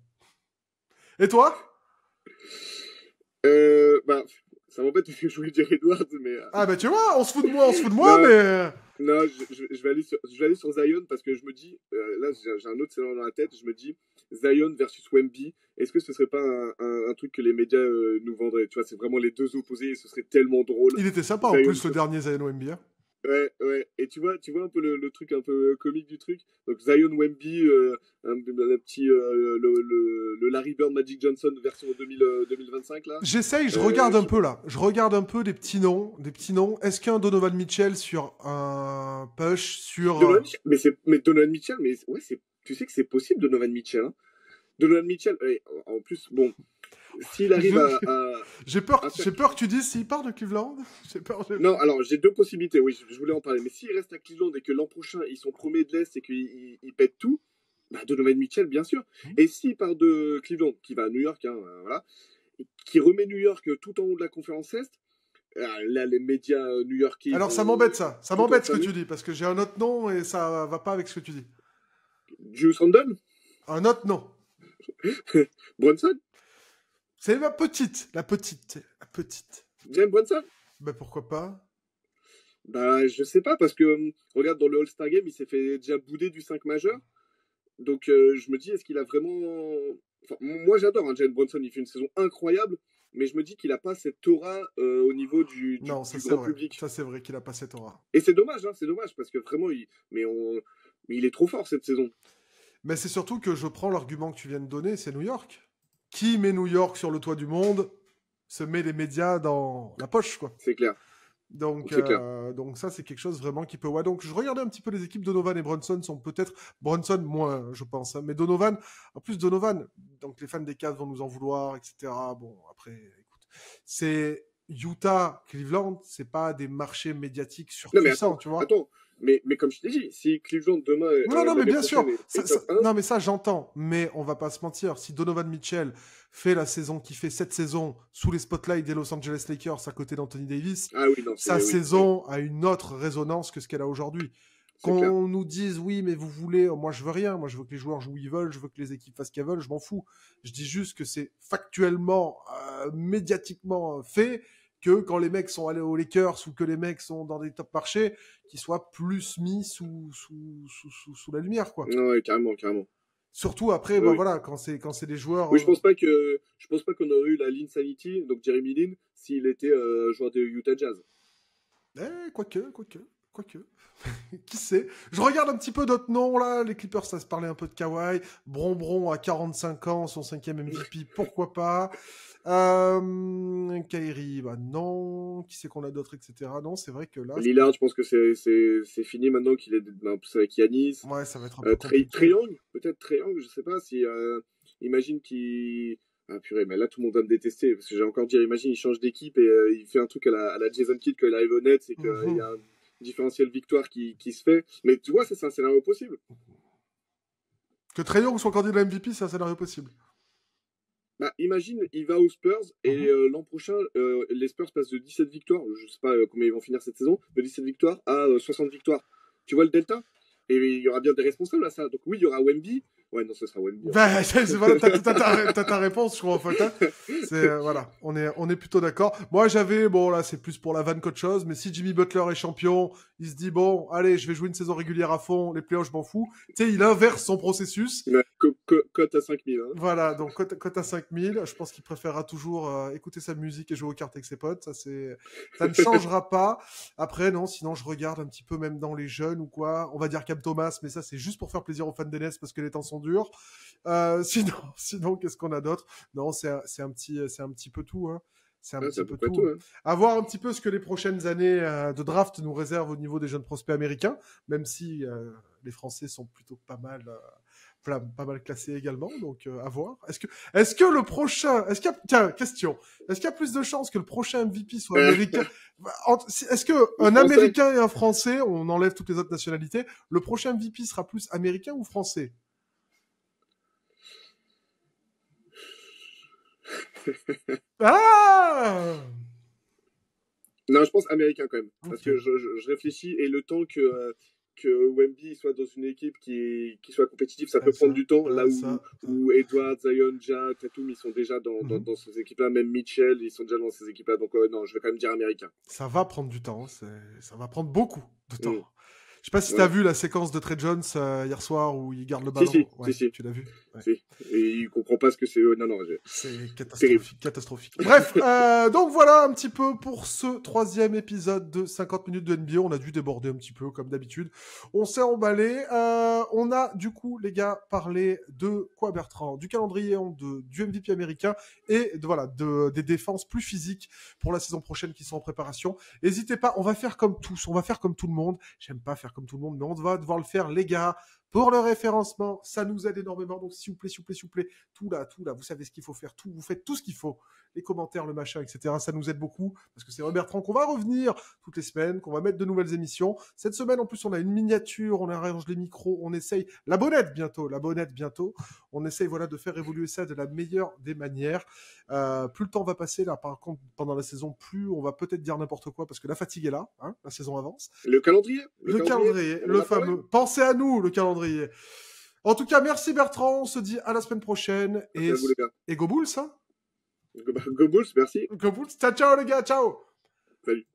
Et toi? Ça m'embête parce que je voulais dire Edwards, mais... Ah tu vois, on se fout de moi, mais... Non, je vais aller sur Zion parce que je me dis, là j'ai un autre scénario dans la tête, je me dis Zion versus Wemby, est-ce que ce serait pas un truc que les médias nous vendraient? Tu vois, c'est vraiment les deux opposés et ce serait tellement drôle. Il était sympa en Zion plus le dernier Zion NBA. Ouais, ouais. Et tu vois un peu le truc un peu comique du truc. Donc Zion Wemby, un petit le Larry Bird Magic Johnson version 2025 là. J'essaye, je Euh, regarde un je- peu là. Je regarde un peu des petits noms, des petits noms. Est-ce qu'un Donovan Mitchell sur un push sur Donovan Mitchell, mais Donovan Mitchell, mais ouais, tu sais que c'est possible Donovan Mitchell. Hein. Donovan Mitchell, en plus, bon, s'il arrive à faire. j'ai peur que tu dises s'il part de Cleveland. J'ai peur. Non, alors j'ai deux possibilités. Oui, je voulais en parler. Mais s'il reste à Cleveland et que l'an prochain ils sont premiers de l'Est et qu'ils pètent tout, bah Donovan Mitchell, bien sûr. Et s'il part de Cleveland, qui va à New York, hein, voilà, et qui remet New York tout en haut de la conférence Est, là les médias new-yorkais Alors ça vont m'embête ça. Ça tout m'embête ce que entamé. tu dis parce que j'ai un autre nom et ça va pas avec ce que tu dis. Julius Randle, Un autre nom. Brunson, C'est la petite, la petite, la petite. James Brunson. Ben pourquoi pas. Bah je sais pas parce que regarde dans le All-Star Game il s'est fait déjà bouder du 5 majeur. Donc je me dis, est-ce qu'il a vraiment. Enfin, moi j'adore, hein, Jalen Brunson, il fait une saison incroyable, mais je me dis qu'il n'a pas cette aura au niveau Non, ça du c'est grand vrai. public. Ça c'est vrai qu'il a pas cette aura. Et c'est dommage, hein, c'est dommage, parce que vraiment, mais il est trop fort cette saison. Mais c'est surtout que je prends l'argument que tu viens de donner, c'est New York. Qui met New York sur le toit du monde se met les médias dans la poche, quoi. C'est clair, c'est clair. Donc ça, c'est quelque chose vraiment qui peut... Ouais, donc je regardais un petit peu les équipes. Donovan et Brunson sont peut-être... Brunson, moins, je pense. Hein. Mais Donovan, en plus Donovan, donc les fans des Cavs vont nous en vouloir, etc. Bon, après, écoute, c'est Utah, Cleveland, c'est pas des marchés médiatiques Non, mais surpuissants, tu vois. attends. Mais comme je t'ai dit, si Cleveland demain, Non, non, mais l'année bien sûr. prochaine, est top 1, Non, mais ça, j'entends. Mais on va pas se mentir. Si Donovan Mitchell fait la saison qu'il fait cette saison sous les spotlights des Los Angeles Lakers à côté d'Anthony Davis, ah oui, non, sa c'est oui, saison a une autre résonance que ce qu'elle a aujourd'hui. c'est clair. Qu'on nous dise, oui, mais vous voulez, moi je veux rien, moi je veux que les joueurs jouent où ils veulent, je veux que les équipes fassent ce qu'elles veulent, je m'en fous. Je dis juste que c'est factuellement, médiatiquement fait, que quand les mecs sont allés aux Lakers ou que les mecs sont dans des top marchés, qu'ils soient plus mis sous la lumière, quoi. Ouais, carrément, carrément. Surtout après, Oui, bah oui. voilà, quand c'est des joueurs. Oui, je pense pas qu'on aurait eu la Linsanity, donc Jeremy Lin, s'il était joueur de Utah Jazz. Quoique. Qui sait? Je regarde un petit peu d'autres noms là. Les Clippers, ça se parlait un peu de Kawhi. Bronbron à 45 ans, son 5e MVP, pourquoi pas? Kyrie, bah non. Qui c'est qu'on a d'autres, etc. Non, c'est vrai que là. Lillard, je pense que c'est fini maintenant qu'il est en plus avec Yanis. Ouais, ça va être un peu Trae compliqué. Young, peut-être Trae Young, je sais pas si. Imagine qu'il. Ah purée, mais là tout le monde va me détester parce que j'ai encore dire, imagine il change d'équipe et il fait un truc à la Jason Kidd quand il arrive au Nets et qu'il y a un différentiel victoire qui se fait. Mais tu vois, ça c'est un scénario possible. Que Trae Young soit candidat à MVP, c'est un scénario possible. Bah, imagine, il va aux Spurs et l'an prochain, les Spurs passent de 17 victoires, je sais pas combien ils vont finir cette saison, de 17 victoires à 60 victoires. Tu vois le delta? Et il y aura bien des responsables à ça. Donc oui, il y aura Wemby. Ouais, non, ce sera Wemby. Ben, voilà, t'as ta réponse, je crois, en fait. Hein. Voilà, on est plutôt d'accord. Moi, bon, là, c'est plus pour la vanne qu'autre chose, mais si Jimmy Butler est champion, il se dit, bon, allez, je vais jouer une saison régulière à fond, les playoffs, je m'en fous. Tu sais, il inverse son processus. Ouais, cote à 5000. Hein. Voilà, donc cote à 5000, je pense qu'il préférera toujours écouter sa musique et jouer aux cartes avec ses potes. Ça ne changera pas. Après, non, sinon, je regarde un petit peu même dans les jeunes ou quoi. On va dire Cam Thomas, mais ça, c'est juste pour faire plaisir aux fans des Nets parce que les temps sont durs. Sinon, qu'est-ce qu'on a d'autre? Non, c'est un petit peu tout. Hein. C'est un Ouais, petit c'est à peu peu près tout. tout. Hein. À voir un petit peu ce que les prochaines années de draft nous réservent au niveau des jeunes prospects américains, même si les Français sont plutôt pas mal classés également, donc à voir. Est-ce que le prochain, tiens, question, est-ce qu'il y a plus de chances que le prochain MVP soit américain? Est-ce que un Américain et un Français, on enlève toutes les autres nationalités, le prochain MVP sera plus américain ou français? Ah! Non, je pense américain quand même. Okay. Parce que je réfléchis et le temps que Wemby soit dans une équipe qui soit compétitive, ça peut prendre du temps. Là où Edward, Zion, Ja, Tatum, ils sont déjà dans ces équipes-là. Même Mitchell, ils sont déjà dans ces équipes-là. Donc non, je vais quand même dire américain. Ça va prendre du temps. Ça va prendre beaucoup de temps. Je sais pas si Voilà. t'as vu la séquence de Trey Jones hier soir où il garde le ballon. Si. Tu l'as vu? Ouais. Si. Et il comprend pas ce que c'est. Non, C'est terrible. catastrophique. Bref, donc voilà un petit peu pour ce 3e épisode de 50 minutes de NBA. On a dû déborder un petit peu comme d'habitude. On s'est emballé. On a du coup, les gars, parlé de quoi, Bertrand? Du calendrier, du MVP américain et des défenses plus physiques pour la saison prochaine qui sont en préparation. N'hésitez pas, on va faire comme tous, on va faire comme tout le monde. J'aime pas faire comme tout le monde, mais on va devoir le faire, les gars, pour le référencement. Ça nous aide énormément, donc s'il vous plaît, tout là, vous savez ce qu'il faut faire, vous faites tout ce qu'il faut. Les commentaires, le machin, etc. Ça nous aide beaucoup, parce que c'est Bertrand qu'on va revenir toutes les semaines, qu'on va mettre de nouvelles émissions. Cette semaine, en plus, on a une miniature, on arrange les micros, on essaye la bonnette bientôt. On essaye, de faire évoluer ça de la meilleure des manières. Plus le temps va passer, là, par contre, pendant la saison, plus on va peut-être dire n'importe quoi, parce que la fatigue est là, hein, la saison avance. Le calendrier. Le fameux. Pensez à nous, le calendrier. En tout cas, merci Bertrand, on se dit à la semaine prochaine. Merci à vous, les gars. Et go Bulls, hein? Go Bulls, merci. Go Bulls, ciao les gars, ciao. Salut.